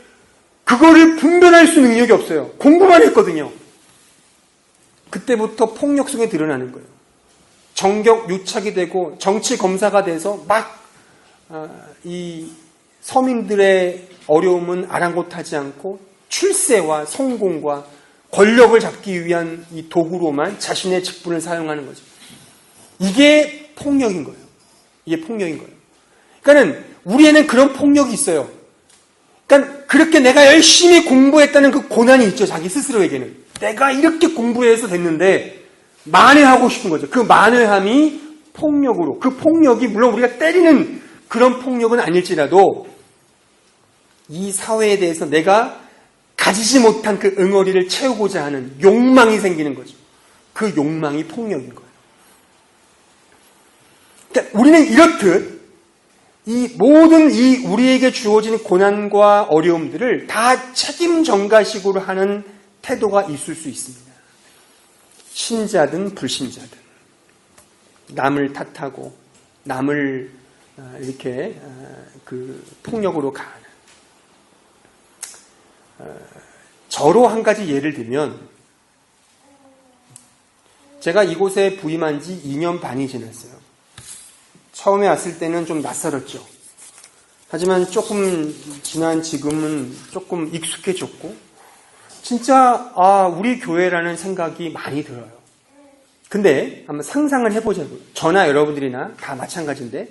그거를 분별할 수 있는 능력이 없어요. 공부만 했거든요. 그때부터 폭력성이 드러나는 거예요. 정격 유착이 되고 정치 검사가 돼서 막 이 서민들의 어려움은 아랑곳하지 않고 출세와 성공과 권력을 잡기 위한 이 도구로만 자신의 직분을 사용하는 거죠. 이게 폭력인 거예요. 이게 폭력인 거예요. 그러니까는 우리에는 그런 폭력이 있어요. 그러니까 그렇게 내가 열심히 공부했다는 그 고난이 있죠. 자기 스스로에게는. 내가 이렇게 공부해서 됐는데 만회하고 싶은 거죠. 그 만회함이 폭력으로. 그 폭력이 물론 우리가 때리는 그런 폭력은 아닐지라도 이 사회에 대해서 내가 가지지 못한 그 응어리를 채우고자 하는 욕망이 생기는 거죠. 그 욕망이 폭력인 거예요. 그러니까 우리는 이렇듯 이 모든 이 우리에게 주어진 고난과 어려움들을 다 책임 전가식으로 하는 태도가 있을 수 있습니다. 신자든 불신자든 남을 탓하고 남을 이렇게 그 폭력으로 가하는 저로 한 가지 예를 들면 제가 이곳에 부임한 지 2년 반이 지났어요. 처음에 왔을 때는 좀 낯설었죠. 하지만 조금 지난 지금은 조금 익숙해졌고 진짜 우리 교회라는 생각이 많이 들어요. 근데 한번 상상을 해보자고요. 저나 여러분들이나 다 마찬가지인데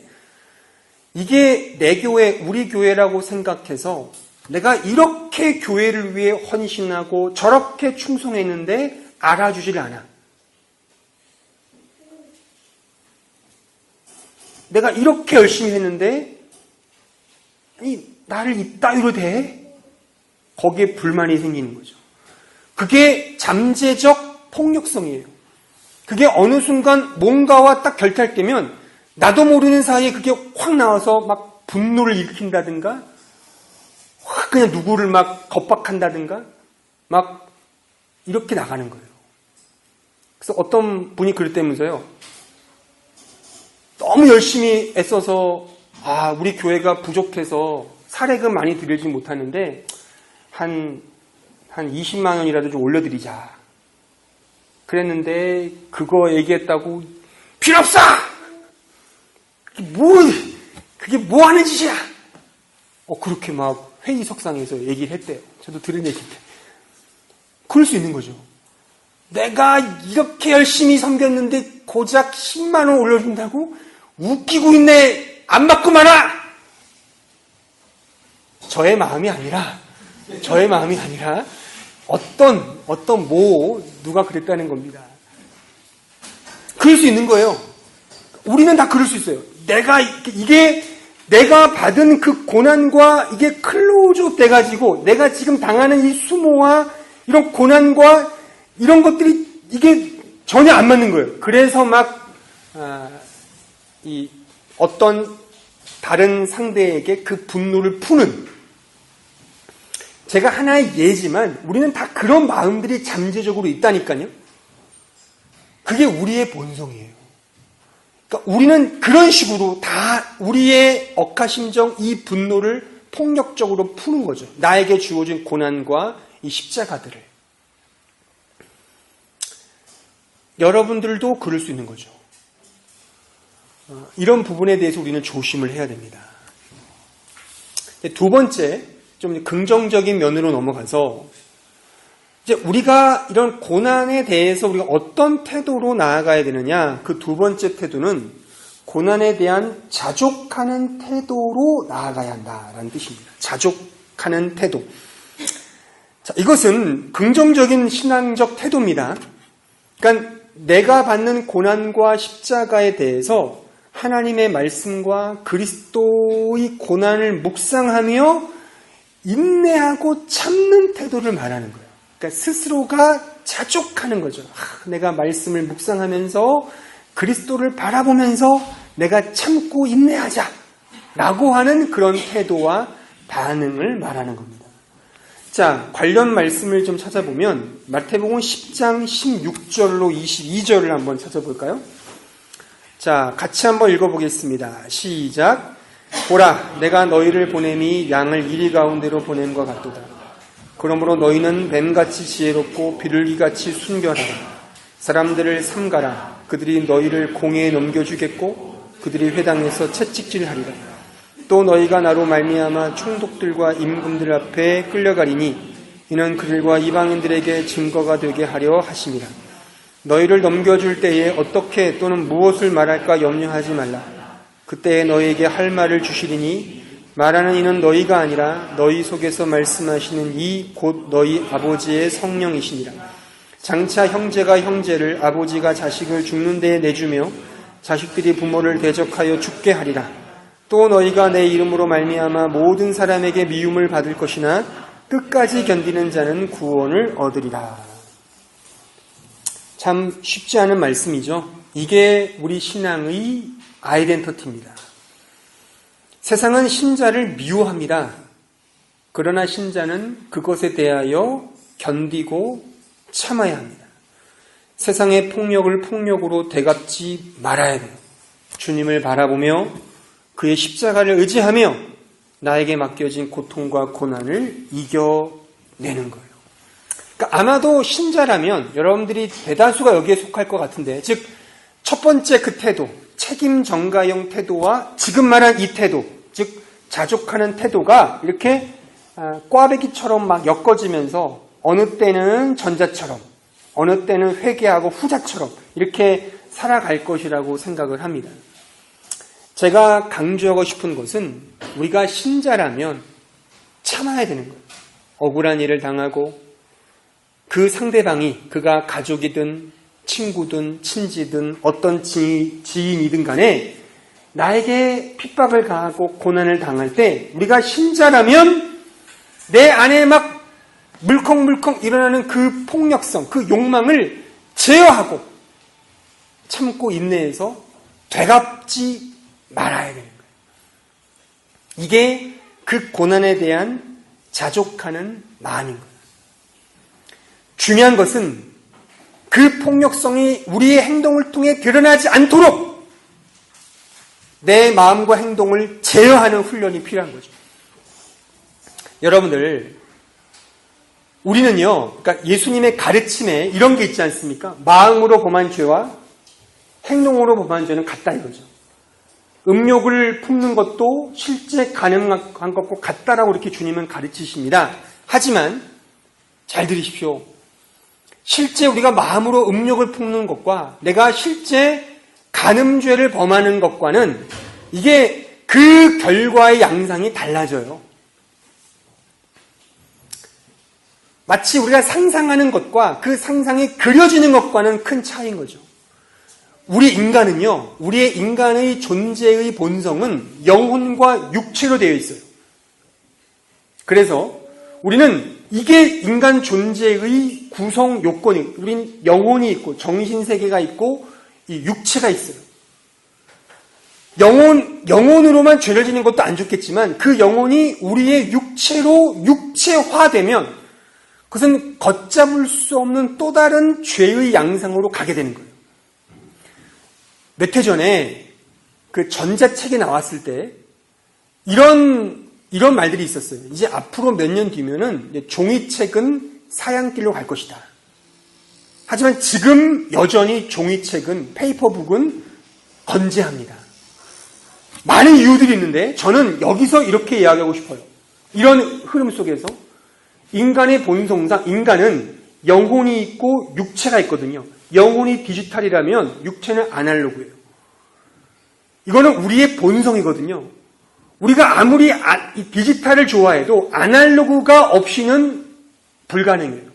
이게 내 교회, 우리 교회라고 생각해서 내가 이렇게 교회를 위해 헌신하고 저렇게 충성했는데 알아주질 않아. 내가 이렇게 열심히 했는데 나를 이따위로 대해? 거기에 불만이 생기는 거죠. 그게 잠재적 폭력성이에요. 그게 어느 순간 뭔가와 딱 결탈되면 나도 모르는 사이에 그게 확 나와서 막 분노를 일으킨다든가 확 그냥 누구를 막 겁박한다든가 막 이렇게 나가는 거예요. 그래서 어떤 분이 그랬다면서요. 너무 열심히 애써서 우리 교회가 부족해서 사례금 많이 드리지 못하는데 한 20만 원이라도 좀 올려드리자. 그랬는데 그거 얘기했다고 필요 없어! 그게 뭐 하는 짓이야! 그렇게 막 회의석상에서 얘기를 했대요. 저도 들은 얘기인데. 그럴 수 있는 거죠. 내가 이렇게 열심히 섬겼는데 고작 10만 원 올려준다고? 웃기고 있네! 안 받고 말아! 저의 마음이 아니라 누가 그랬다는 겁니다. 그럴 수 있는 거예요. 우리는 다 그럴 수 있어요. 내가 받은 그 고난과 이게 클로즈업 돼가지고 내가 지금 당하는 이 수모와 이런 고난과 이런 것들이 이게 전혀 안 맞는 거예요. 그래서 어떤 다른 상대에게 그 분노를 푸는 제가 하나의 예지만 우리는 다 그런 마음들이 잠재적으로 있다니까요. 그게 우리의 본성이에요. 그러니까 우리는 그런 식으로 다 우리의 억하심정 이 분노를 폭력적으로 푸는 거죠. 나에게 주어진 고난과 이 십자가들을. 여러분들도 그럴 수 있는 거죠. 이런 부분에 대해서 우리는 조심을 해야 됩니다. 두 번째, 좀 긍정적인 면으로 넘어가서 이제 우리가 이런 고난에 대해서 우리가 어떤 태도로 나아가야 되느냐, 그 두 번째 태도는 고난에 대한 자족하는 태도로 나아가야 한다라는 뜻입니다. 자족하는 태도. 자, 이것은 긍정적인 신앙적 태도입니다. 그러니까 내가 받는 고난과 십자가에 대해서 하나님의 말씀과 그리스도의 고난을 묵상하며 인내하고 참는 태도를 말하는 거예요. 그러니까 스스로가 자족하는 거죠. 내가 말씀을 묵상하면서 그리스도를 바라보면서 내가 참고 인내하자 라고 하는 그런 태도와 반응을 말하는 겁니다. 자, 관련 말씀을 좀 찾아보면 마태복음 10장 16절로 22절을 한번 찾아볼까요? 자, 같이 한번 읽어보겠습니다. 시작. 보라, 내가 너희를 보냄이 양을 이리 가운데로 보냄과 같도다. 그러므로 너희는 뱀같이 지혜롭고 비둘기같이 순결하라. 사람들을 삼가라. 그들이 너희를 공회에 넘겨주겠고 그들이 회당에서 채찍질하리라. 또 너희가 나로 말미암아 총독들과 임금들 앞에 끌려가리니 이는 그들과 이방인들에게 증거가 되게 하려 하심이라. 너희를 넘겨줄 때에 어떻게 또는 무엇을 말할까 염려하지 말라. 그때에 너희에게 할 말을 주시리니 말하는 이는 너희가 아니라 너희 속에서 말씀하시는 이 곧 너희 아버지의 성령이시니라. 장차 형제가 형제를 아버지가 자식을 죽는 데에 내주며 자식들이 부모를 대적하여 죽게 하리라. 또 너희가 내 이름으로 말미암아 모든 사람에게 미움을 받을 것이나 끝까지 견디는 자는 구원을 얻으리라. 참 쉽지 않은 말씀이죠. 이게 우리 신앙의 아이덴티티입니다. 세상은 신자를 미워합니다. 그러나 신자는 그것에 대하여 견디고 참아야 합니다. 세상의 폭력을 폭력으로 되갚지 말아야 돼요. 주님을 바라보며 그의 십자가를 의지하며 나에게 맡겨진 고통과 고난을 이겨내는 거예요. 그러니까 아마도 신자라면 여러분들이 대다수가 여기에 속할 것 같은데, 즉 첫 번째 그 태도, 책임 전가형 태도와 지금 말한 이 태도, 즉 자족하는 태도가 이렇게 꽈배기처럼 막 엮어지면서 어느 때는 전자처럼, 어느 때는 회개하고 후자처럼 이렇게 살아갈 것이라고 생각을 합니다. 제가 강조하고 싶은 것은 우리가 신자라면 참아야 되는 거예요. 억울한 일을 당하고 그 상대방이 그가 가족이든 친구든 친지든 어떤 지인이든 간에 나에게 핍박을 가하고 고난을 당할 때 우리가 신자라면 내 안에 막 물컹물컹 일어나는 그 폭력성, 그 욕망을 제어하고 참고 인내해서 되갚지 말아야 되는 거예요. 이게 그 고난에 대한 자족하는 마음인 거예요. 중요한 것은 그 폭력성이 우리의 행동을 통해 드러나지 않도록 내 마음과 행동을 제어하는 훈련이 필요한 거죠. 여러분들, 우리는요, 그러니까 예수님의 가르침에 이런 게 있지 않습니까? 마음으로 범한 죄와 행동으로 범한 죄는 같다 이거죠. 음욕을 품는 것도 실제 가능한 것과 같다라고 이렇게 주님은 가르치십니다. 하지만 잘 들으십시오. 실제 우리가 마음으로 음욕을 품는 것과 내가 실제 간음죄를 범하는 것과는 이게 그 결과의 양상이 달라져요. 마치 우리가 상상하는 것과 그 상상이 그려지는 것과는 큰 차이인 거죠. 우리 인간은요, 우리의 인간의 존재의 본성은 영혼과 육체로 되어 있어요. 그래서 우리는 이게 인간 존재의 구성 요건이, 우린 영혼이 있고 정신세계가 있고 이 육체가 있어요. 영혼으로만 죄를 지는 것도 안 좋겠지만 그 영혼이 우리의 육체로 육체화되면 그것은 걷잡을 수 없는 또 다른 죄의 양상으로 가게 되는 거예요. 몇 해 전에 그 전자책이 나왔을 때 이런 말들이 있었어요. 이제 앞으로 몇 년 뒤면은 종이책은 사양길로 갈 것이다. 하지만 지금 여전히 종이책은, 페이퍼북은 건재합니다. 많은 이유들이 있는데 저는 여기서 이렇게 이야기하고 싶어요. 이런 흐름 속에서 인간의 본성상 인간은 영혼이 있고 육체가 있거든요. 영혼이 디지털이라면 육체는 아날로그예요. 이거는 우리의 본성이거든요. 우리가 아무리 디지털을 좋아해도 아날로그가 없이는 불가능해요.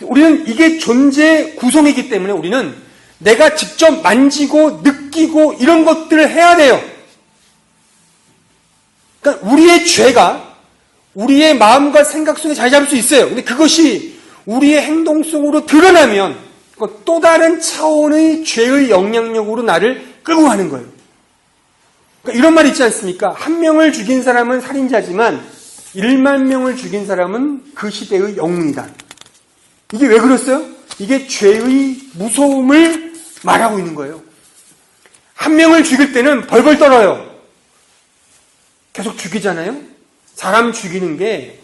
우리는 이게 존재 구성이기 때문에 우리는 내가 직접 만지고 느끼고 이런 것들을 해야 돼요. 그러니까 우리의 죄가 우리의 마음과 생각 속에 자리 잡을 수 있어요. 근데 그것이 우리의 행동 속으로 드러나면 또 다른 차원의 죄의 영향력으로 나를 끌고 가는 거예요. 그러니까 이런 말 있지 않습니까? 한 명을 죽인 사람은 살인자지만 1만 명을 죽인 사람은 그 시대의 영웅이다. 이게 왜 그랬어요? 이게 죄의 무서움을 말하고 있는 거예요. 한 명을 죽일 때는 벌벌 떨어요. 계속 죽이잖아요? 사람 죽이는 게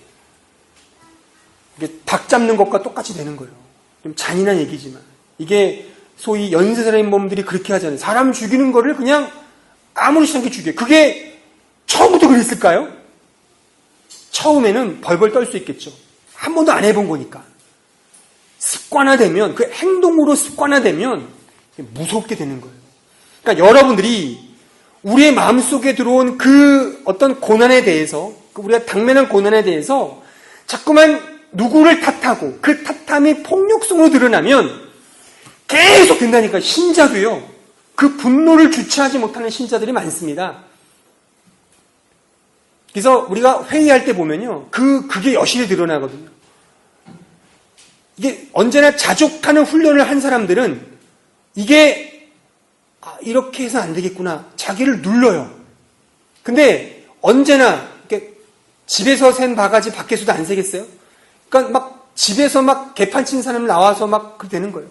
닭 잡는 것과 똑같이 되는 거예요. 좀 잔인한 얘기지만. 이게 소위 연쇄살인 범들이 그렇게 하잖아요. 사람 죽이는 거를 그냥 아무렇지 않게 죽여요. 그게 처음부터 그랬을까요? 처음에는 벌벌 떨 수 있겠죠. 한 번도 안 해본 거니까. 습관화되면, 그 행동으로 습관화되면 무섭게 되는 거예요. 그러니까 여러분들이 우리의 마음속에 들어온 그 어떤 고난에 대해서, 우리가 당면한 고난에 대해서 자꾸만 누구를 탓하고 그 탓함이 폭력성으로 드러나면 계속 된다니까. 신자도요. 그 분노를 주체하지 못하는 신자들이 많습니다. 그래서 우리가 회의할 때 보면요. 그게 여실히 드러나거든요. 이게 언제나 자족하는 훈련을 한 사람들은 이게 이렇게 해서 안 되겠구나. 자기를 눌러요. 근데 언제나 이렇게 집에서 센 바가지 밖에서도 안 새겠어요? 그러니까 막 집에서 막 개판 친 사람 나와서 막 그렇게 되는 거예요.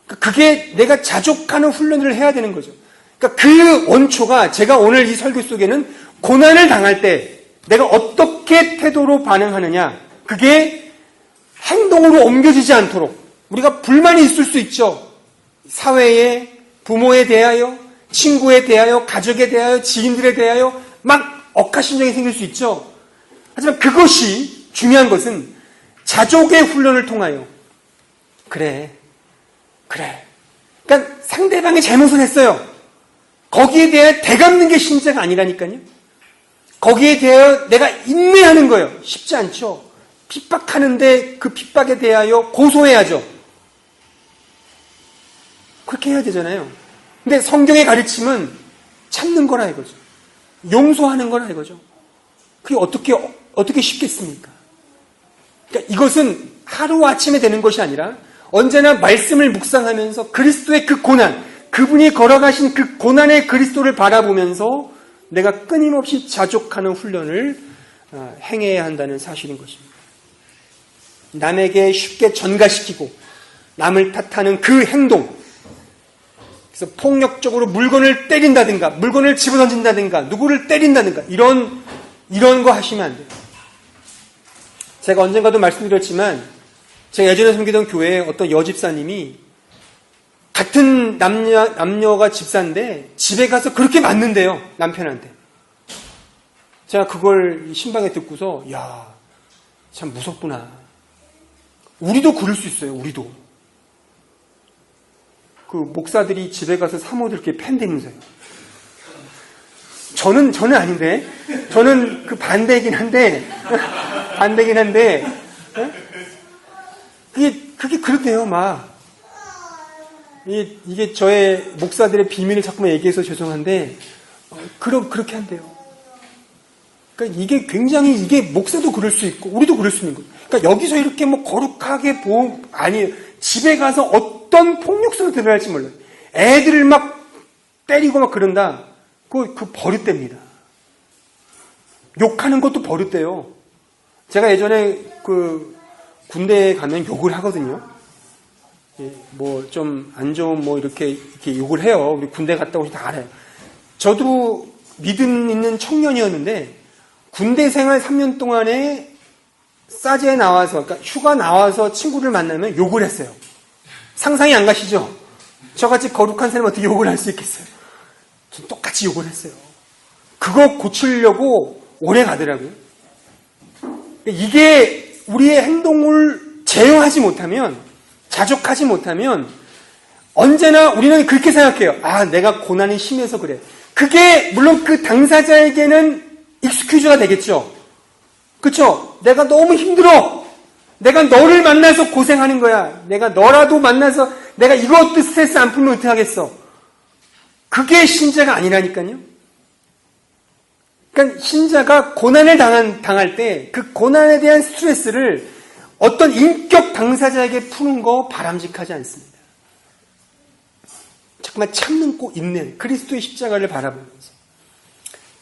그게 내가 자족하는 훈련을 해야 되는 거죠. 그러니까 그 원초가 제가 오늘 이 설교 속에는 고난을 당할 때 내가 어떻게 태도로 반응하느냐, 그게 행동으로 옮겨지지 않도록 우리가 불만이 있을 수 있죠. 사회에, 부모에 대하여, 친구에 대하여, 가족에 대하여, 지인들에 대하여 막 억하심정이 생길 수 있죠. 하지만 그것이 중요한 것은 자족의 훈련을 통하여 그래. 그러니까 상대방이 잘못을 했어요. 거기에 대해 되갚는 게 신자가 아니라니까요. 거기에 대하여 내가 인내하는 거예요. 쉽지 않죠. 핍박하는데 그 핍박에 대하여 고소해야죠. 그렇게 해야 되잖아요. 근데 성경의 가르침은 참는 거라 이거죠. 용서하는 거라 이거죠. 그게 어떻게 쉽겠습니까? 그러니까 이것은 하루아침에 되는 것이 아니라 언제나 말씀을 묵상하면서 그리스도의 그 고난, 그분이 걸어가신 그 고난의 그리스도를 바라보면서 내가 끊임없이 자족하는 훈련을 행해야 한다는 사실인 것입니다. 남에게 쉽게 전가시키고 남을 탓하는 그 행동, 그래서 폭력적으로 물건을 때린다든가 물건을 집어던진다든가 누구를 때린다든가 이런 거 하시면 안 돼요. 제가 언젠가도 말씀드렸지만 제가 예전에 섬기던 교회에 어떤 여집사님이 같은 남녀가 집사인데 집에 가서 그렇게 맞는데요. 남편한테. 제가 그걸 신방에 듣고서 야, 참 무섭구나. 우리도 그럴 수 있어요. 우리도. 그 목사들이 집에 가서 사모들 이렇게 팬대면서요. 저는 아닌데, 저는 그 반대이긴 한데, 그게 그렇대요, 막. 이게 저의 목사들의 비밀을 자꾸만 얘기해서 죄송한데, 그렇게 한대요. 그러니까 이게 굉장히, 이게 목사도 그럴 수 있고, 우리도 그럴 수 있는 거예요. 그러니까 여기서 이렇게 뭐 거룩하게 아니에요. 집에 가서 어떤 폭력성이 드러날지 몰라요. 애들을 막 때리고 막 그런다. 그 버릇됩니다. 욕하는 것도 버릇돼요. 제가 예전에 그 군대에 가면 욕을 하거든요. 뭐 좀 안 좋은 뭐 이렇게 욕을 해요. 우리 군대 갔다 오시 다 알아요. 저도 믿음 있는 청년이었는데 군대 생활 3년 동안에 싸제에 나와서, 그러니까 휴가 나와서 친구를 만나면 욕을 했어요. 상상이 안 가시죠? 저같이 거룩한 사람이 어떻게 욕을 할 수 있겠어요? 전 똑같이 욕을 했어요. 그거 고치려고 오래 가더라고요. 이게 우리의 행동을 제어하지 못하면, 자족하지 못하면 언제나 우리는 그렇게 생각해요. 아, 내가 고난이 심해서 그래. 그게 물론 그 당사자에게는 익스큐즈가 되겠죠. 그렇죠? 내가 너무 힘들어. 내가 너를 만나서 고생하는 거야. 내가 너라도 만나서 내가 이것도 스트레스 안 풀면 어떻게 하겠어. 그게 신자가 아니라니까요. 그러니까 신자가 고난을 당할 때 그 고난에 대한 스트레스를 어떤 인격 당사자에게 푸는 거 바람직하지 않습니다. 정말 참는 꼭 인내, 그리스도의 십자가를 바라보면서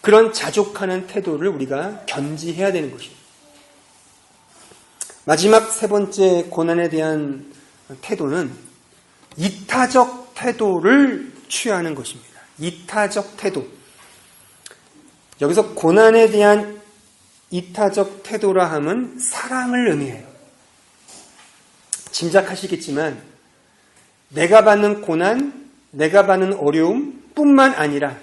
그런 자족하는 태도를 우리가 견지해야 되는 것입니다. 마지막 세 번째 고난에 대한 태도는 이타적 태도를 취하는 것입니다. 이타적 태도. 여기서 고난에 대한 이타적 태도라 함은 사랑을 의미해요. 짐작하시겠지만 내가 받는 고난, 내가 받는 어려움 뿐만 아니라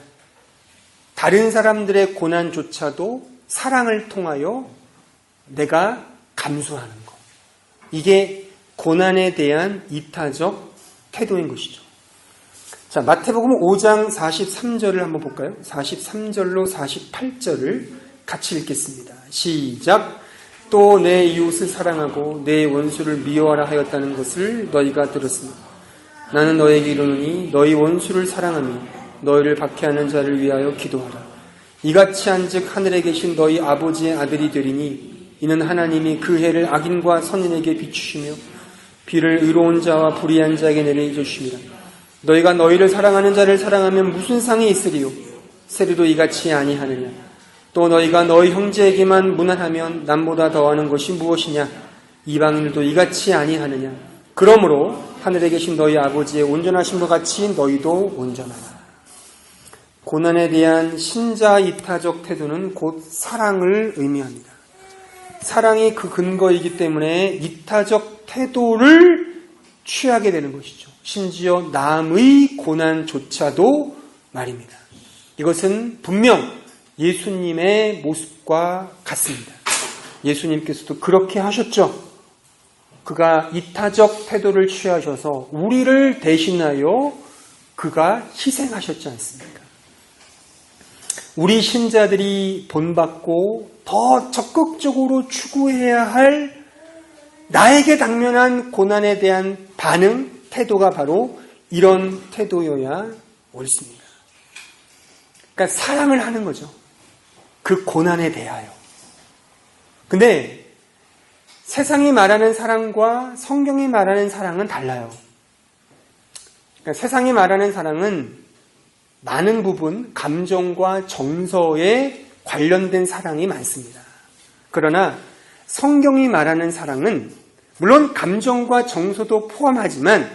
다른 사람들의 고난조차도 사랑을 통하여 내가 감수하는 것. 이게 고난에 대한 이타적 태도인 것이죠. 자, 마태복음 5장 43절을 한번 볼까요? 43절로 48절을 같이 읽겠습니다. 시작. 또 내 이웃을 사랑하고 내 원수를 미워하라 하였다는 것을 너희가 들었습니다. 나는 너에게 이르노니 너희 원수를 사랑하며 너희를 박해하는 자를 위하여 기도하라. 이같이 한즉 하늘에 계신 너희 아버지의 아들이 되리니 이는 하나님이 그 해를 악인과 선인에게 비추시며 비를 의로운 자와 불의한 자에게 내려주심이라. 너희가 너희를 사랑하는 자를 사랑하면 무슨 상이 있으리요? 세리도 이같이 아니하느냐? 또 너희가 너희 형제에게만 무난하면 남보다 더하는 것이 무엇이냐? 이방인들도 이같이 아니하느냐? 그러므로 하늘에 계신 너희 아버지의 온전하심과 같이 너희도 온전하라. 고난에 대한 신자 이타적 태도는 곧 사랑을 의미합니다. 사랑이 그 근거이기 때문에 이타적 태도를 취하게 되는 것이죠. 심지어 남의 고난조차도 말입니다. 이것은 분명 예수님의 모습과 같습니다. 예수님께서도 그렇게 하셨죠. 그가 이타적 태도를 취하셔서 우리를 대신하여 그가 희생하셨지 않습니까? 우리 신자들이 본받고 더 적극적으로 추구해야 할 나에게 당면한 고난에 대한 반응, 태도가 바로 이런 태도여야 옳습니다. 그러니까 사랑을 하는 거죠. 그 고난에 대하여. 근데 세상이 말하는 사랑과 성경이 말하는 사랑은 달라요. 그러니까 세상이 말하는 사랑은 많은 부분 감정과 정서에 관련된 사랑이 많습니다. 그러나 성경이 말하는 사랑은 물론 감정과 정서도 포함하지만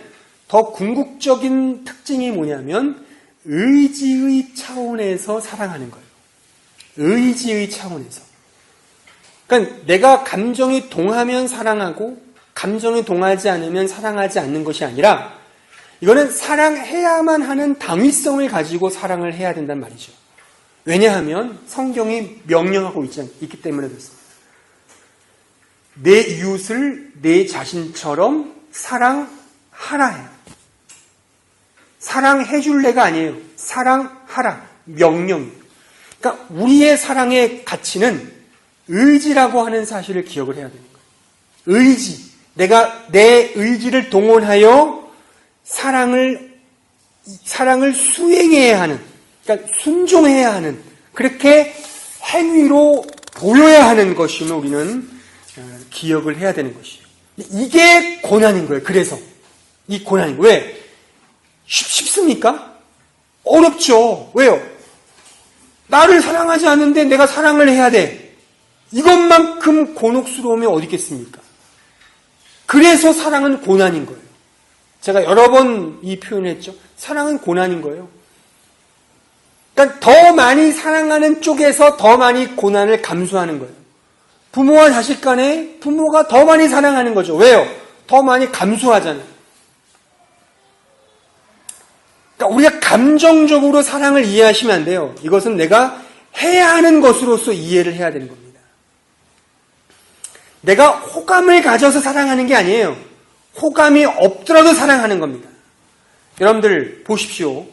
더 궁극적인 특징이 뭐냐면 의지의 차원에서 사랑하는 거예요. 의지의 차원에서. 그러니까 내가 감정이 동하면 사랑하고 감정이 동하지 않으면 사랑하지 않는 것이 아니라 이거는 사랑해야만 하는 당위성을 가지고 사랑을 해야 된단 말이죠. 왜냐하면 성경이 명령하고 있기 때문에 그렇습니다. 내 이웃을 내 자신처럼 사랑하라 해요. 사랑해 줄래가 아니에요. 사랑하라. 명령이에요. 그러니까 우리의 사랑의 가치는 의지라고 하는 사실을 기억을 해야 되는 거예요. 의지. 내가 내 의지를 동원하여 사랑을 수행해야 하는, 그러니까 순종해야 하는, 그렇게 행위로 보여야 하는 것임을 우리는 기억을 해야 되는 것이에요. 이게 고난인 거예요. 그래서 이 고난인 거예요. 왜? 쉽습니까? 어렵죠. 왜요? 나를 사랑하지 않는데 내가 사랑을 해야 돼. 이것만큼 곤혹스러움이 어디 있겠습니까? 그래서 사랑은 고난인 거예요. 제가 여러 번 이 표현을 했죠. 사랑은 고난인 거예요. 그러니까 더 많이 사랑하는 쪽에서 더 많이 고난을 감수하는 거예요. 부모와 자식 간에 부모가 더 많이 사랑하는 거죠. 왜요? 더 많이 감수하잖아요. 그러니까 우리가 감정적으로 사랑을 이해하시면 안 돼요. 이것은 내가 해야 하는 것으로서 이해를 해야 되는 겁니다. 내가 호감을 가져서 사랑하는 게 아니에요. 호감이 없더라도 사랑하는 겁니다. 여러분들 보십시오.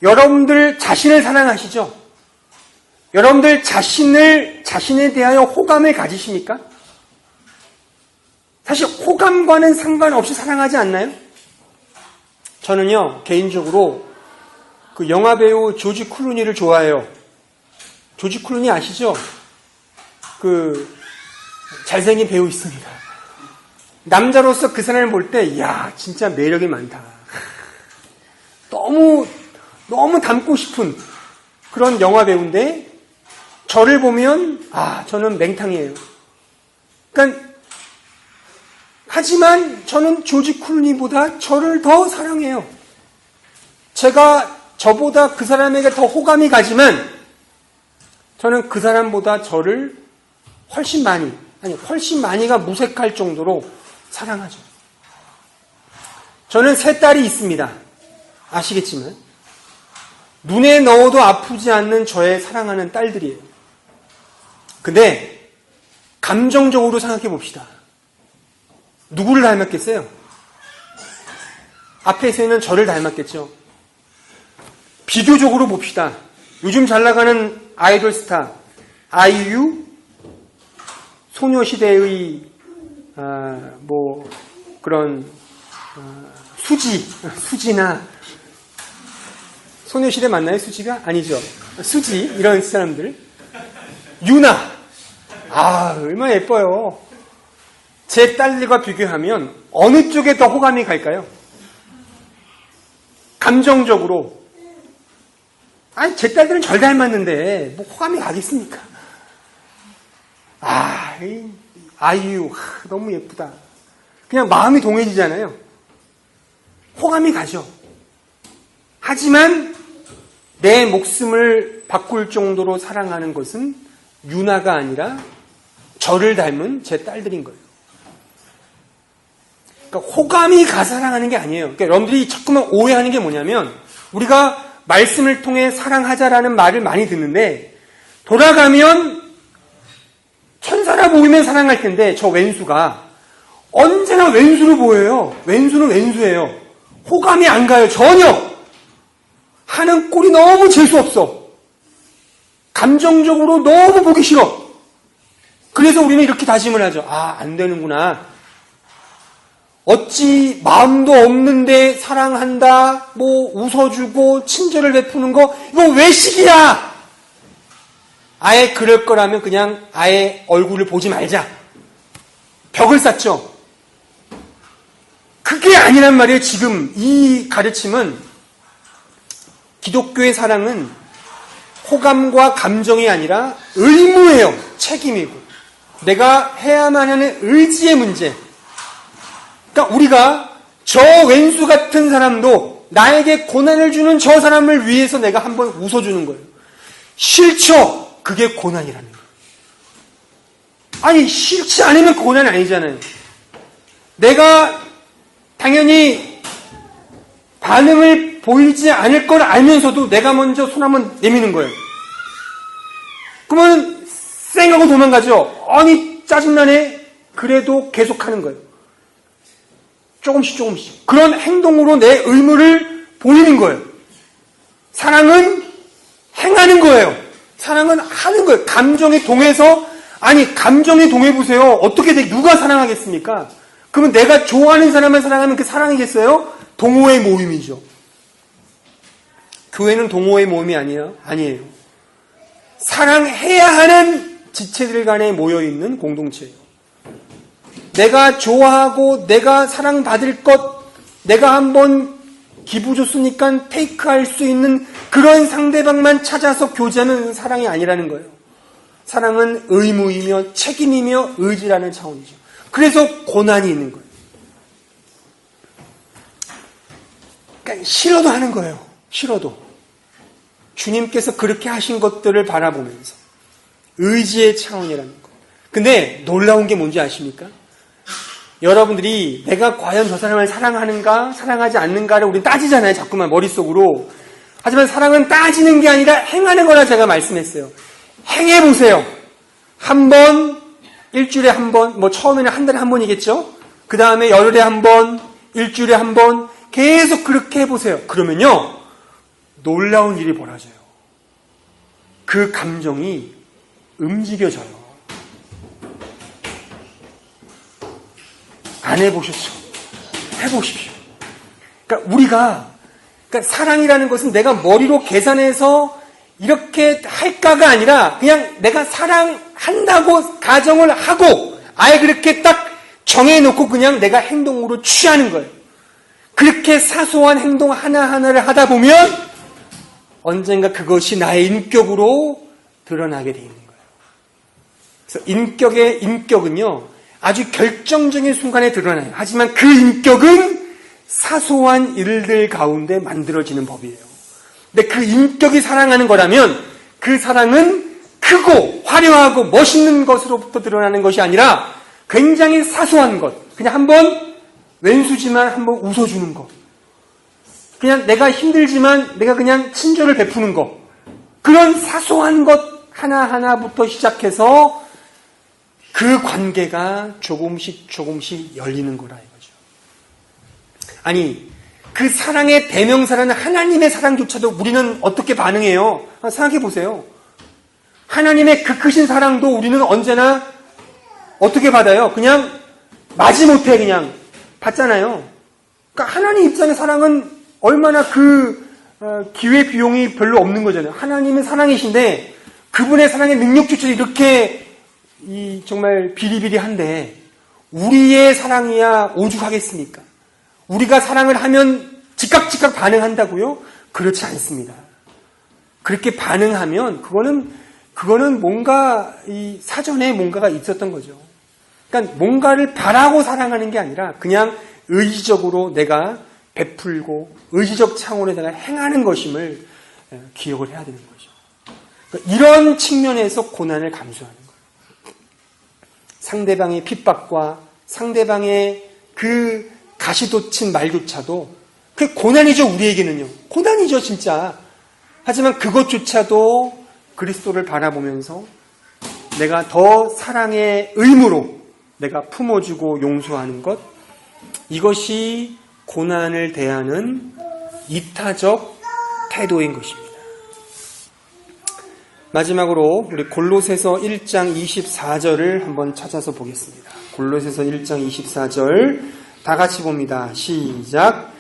여러분들 자신을 사랑하시죠? 여러분들 자신에 대하여 호감을 가지십니까? 사실 호감과는 상관없이 사랑하지 않나요? 저는요, 개인적으로 그 영화배우 조지 클루니를 좋아해요. 조지 클루니 아시죠? 그 잘생긴 배우 있습니다. 남자로서 그 사람을 볼 때, 이야, 진짜 매력이 많다. 너무 닮고 싶은 그런 영화배우인데, 저를 보면, 저는 맹탕이에요. 그러니까, 하지만 저는 조지 클루니보다 저를 더 사랑해요. 저보다 그 사람에게 더 호감이 가지만, 저는 그 사람보다 저를 훨씬 많이가 무색할 정도로 사랑하죠. 저는 3딸이 있습니다. 아시겠지만. 눈에 넣어도 아프지 않는 저의 사랑하는 딸들이에요. 근데 감정적으로 생각해 봅시다. 누구를 닮았겠어요? 앞에서는 저를 닮았겠죠. 비교적으로 봅시다. 요즘 잘 나가는 아이돌 스타 아이유, 소녀시대의 그런 수지나 소녀시대 맞나요? 수지가? 아니죠. 수지 이런 사람들. 유나. 얼마나 예뻐요. 제 딸들과 비교하면 어느 쪽에 더 호감이 갈까요? 감정적으로. 제 딸들은 절 닮았는데 뭐 호감이 가겠습니까? 아이유 너무 예쁘다. 그냥 마음이 동해지잖아요. 호감이 가죠. 하지만 내 목숨을 바꿀 정도로 사랑하는 것은 유나가 아니라 저를 닮은 제 딸들인 거예요. 그러니까 호감이 가사랑하는 게 아니에요. 그러니까 여러분들이 자꾸만 오해하는 게 뭐냐면 우리가 말씀을 통해 사랑하자라는 말을 많이 듣는데 돌아가면 천사라 보이면 사랑할 텐데 저 왼수가 언제나 왼수로 보여요. 왼수는 왼수예요. 호감이 안 가요. 전혀. 하는 꼴이 너무 재수없어. 감정적으로 너무 보기 싫어. 그래서 우리는 이렇게 다짐을 하죠. 아, 안 되는구나. 어찌 마음도 없는데 사랑한다, 뭐 웃어주고 친절을 베푸는 거 이거 외식이야. 아예 그럴 거라면 그냥 아예 얼굴을 보지 말자. 벽을 쌓죠. 그게 아니란 말이에요. 지금 이 가르침은 기독교의 사랑은 호감과 감정이 아니라 의무예요. 책임이고 내가 해야만 하는 의지의 문제. 그러니까 우리가 저 왼수 같은 사람도 나에게 고난을 주는 저 사람을 위해서 내가 한번 웃어주는 거예요. 싫죠? 그게 고난이라는 거예요. 아니 싫지 않으면 고난 아니잖아요. 내가 당연히 반응을 보이지 않을 걸 알면서도 내가 먼저 손 한번 내미는 거예요. 그러면 쌩하고 도망가죠. 아니 짜증나네. 그래도 계속하는 거예요. 조금씩 그런 행동으로 내 의무를 보이는 거예요. 사랑은 행하는 거예요. 사랑은 하는 거예요. 감정에 동해서 아니 감정에 동해보세요. 어떻게 누가 사랑하겠습니까? 그러면 내가 좋아하는 사람을 사랑하면 그 사랑이겠어요? 동호회 모임이죠. 교회는 동호회 모임이 아니에요. 사랑해야 하는 지체들 간에 모여있는 공동체예요. 내가 좋아하고 내가 사랑받을 것, 내가 한번 기부 줬으니까 테이크할 수 있는 그런 상대방만 찾아서 교제하는 사랑이 아니라는 거예요. 사랑은 의무이며 책임이며 의지라는 차원이죠. 그래서 고난이 있는 거예요. 그러니까 싫어도 하는 거예요. 싫어도. 주님께서 그렇게 하신 것들을 바라보면서 의지의 차원이라는 거. 근데 놀라운 게 뭔지 아십니까? 여러분들이 내가 과연 저 사람을 사랑하는가 사랑하지 않는가를 우리는 따지잖아요. 자꾸만 머릿속으로. 하지만 사랑은 따지는 게 아니라 행하는 거라 제가 말씀했어요. 행해보세요. 한 번, 일주일에 한 번, 뭐 처음에는 한 달에 한 번이겠죠? 그 다음에 열흘에 한 번, 일주일에 한 번 계속 그렇게 해보세요. 그러면요 놀라운 일이 벌어져요. 그 감정이 움직여져요. 안 해보셨죠? 해보십시오. 그러니까 사랑이라는 것은 내가 머리로 계산해서 이렇게 할까가 아니라 그냥 내가 사랑한다고 가정을 하고 아예 그렇게 딱 정해놓고 그냥 내가 행동으로 취하는 거예요. 그렇게 사소한 행동 하나하나를 하다 보면 언젠가 그것이 나의 인격으로 드러나게 돼 있는 거예요. 그래서 인격은요 아주 결정적인 순간에 드러나요. 하지만 그 인격은 사소한 일들 가운데 만들어지는 법이에요. 근데 그 인격이 사랑하는 거라면 그 사랑은 크고 화려하고 멋있는 것으로부터 드러나는 것이 아니라 굉장히 사소한 것. 그냥 한번 왼수지만 한번 웃어주는 것. 그냥 내가 힘들지만 내가 그냥 친절을 베푸는 것. 그런 사소한 것 하나하나부터 시작해서 그 관계가 조금씩 열리는 거라 이거죠. 아니 그 사랑의 대명사라는 하나님의 사랑조차도 우리는 어떻게 반응해요? 생각해 보세요. 하나님의 그 크신 사랑도 우리는 언제나 어떻게 받아요? 그냥 마지못해 그냥 받잖아요. 그러니까 하나님 입장의 사랑은 얼마나 기회 비용이 별로 없는 거잖아요. 하나님은 사랑이신데 그분의 사랑의 능력조차 이렇게 정말 비리비리한데 우리의 사랑이야 오죽하겠습니까? 우리가 사랑을 하면 즉각 반응한다고요? 그렇지 않습니다. 그렇게 반응하면 그거는 뭔가 사전에 뭔가가 있었던 거죠. 그러니까 뭔가를 바라고 사랑하는 게 아니라 그냥 의지적으로 내가 베풀고 의지적 차원에 내가 행하는 것임을 기억을 해야 되는 거죠. 그러니까 이런 측면에서 고난을 감수하는 거예요. 상대방의 핍박과 상대방의 그 가시돋친 말조차도 그 고난이죠. 우리에게는요. 고난이죠 진짜. 하지만 그것조차도 그리스도를 바라보면서 내가 더 사랑의 의무로 내가 품어주고 용서하는 것, 이것이 고난을 대하는 이타적 태도인 것입니다. 마지막으로 우리 골로새서 1장 24절을 한번 찾아서 보겠습니다. 골로새서 1장 24절 다 같이 봅니다. 시작.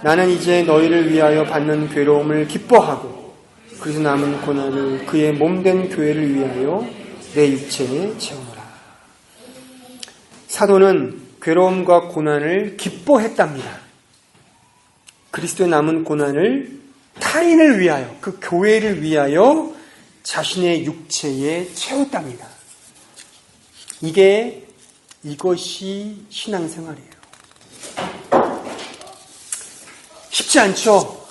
나는 이제 너희를 위하여 받는 괴로움을 기뻐하고 그래서 남은 고난을 그의 몸된 교회를 위하여 내 육체에 채우노라. 사도는 괴로움과 고난을 기뻐했답니다. 그리스도의 남은 고난을 타인을 위하여, 그 교회를 위하여 자신의 육체에 채웠답니다. 이것이 신앙생활이에요. 쉽지 않죠?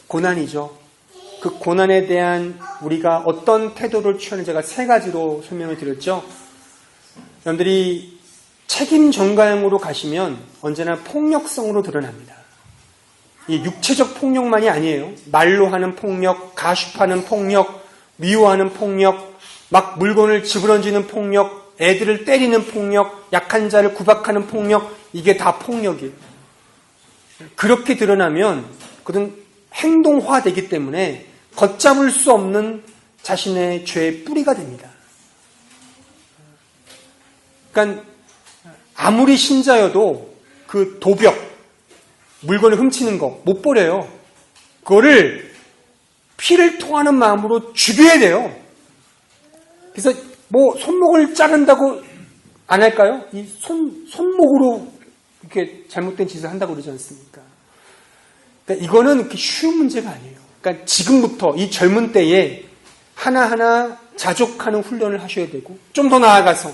고난이죠. 그 고난에 대한 우리가 어떤 태도를 취하는 제가 3가지로 설명을 드렸죠. 여러분들이 책임 전가형으로 가시면 언제나 폭력성으로 드러납니다. 이 육체적 폭력만이 아니에요. 말로 하는 폭력, 가십하는 폭력, 미워하는 폭력, 막 물건을 집어던지는 폭력, 애들을 때리는 폭력, 약한 자를 구박하는 폭력, 이게 다 폭력이에요. 그렇게 드러나면 그것은 행동화되기 때문에 걷잡을 수 없는 자신의 죄의 뿌리가 됩니다. 그러니까 아무리 신자여도 그 도벽, 물건을 훔치는 거 못 버려요. 그거를 피를 토하는 마음으로 죽여야 돼요. 그래서 뭐 손목을 자른다고 안 할까요? 이 손목으로 이렇게 잘못된 짓을 한다고 그러지 않습니까? 그러니까 이거는 그렇게 쉬운 문제가 아니에요. 그러니까 지금부터 이 젊은 때에 하나하나 자족하는 훈련을 하셔야 되고 좀 더 나아가서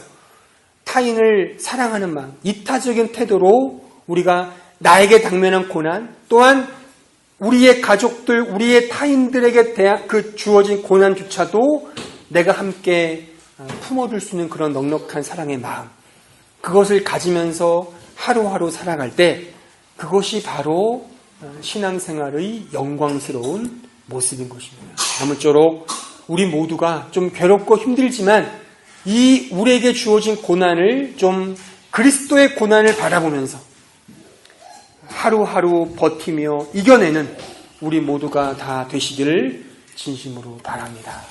타인을 사랑하는 마음, 이타적인 태도로 우리가 나에게 당면한 고난, 또한 우리의 가족들, 우리의 타인들에게 대한 그 주어진 고난조차도 내가 함께 품어줄 수 있는 그런 넉넉한 사랑의 마음, 그것을 가지면서 하루하루 살아갈 때 그것이 바로 신앙생활의 영광스러운 모습인 것입니다. 아무쪼록 우리 모두가 좀 괴롭고 힘들지만 이 우리에게 주어진 고난을 좀 그리스도의 고난을 바라보면서 하루하루 버티며 이겨내는 우리 모두가 다 되시기를 진심으로 바랍니다.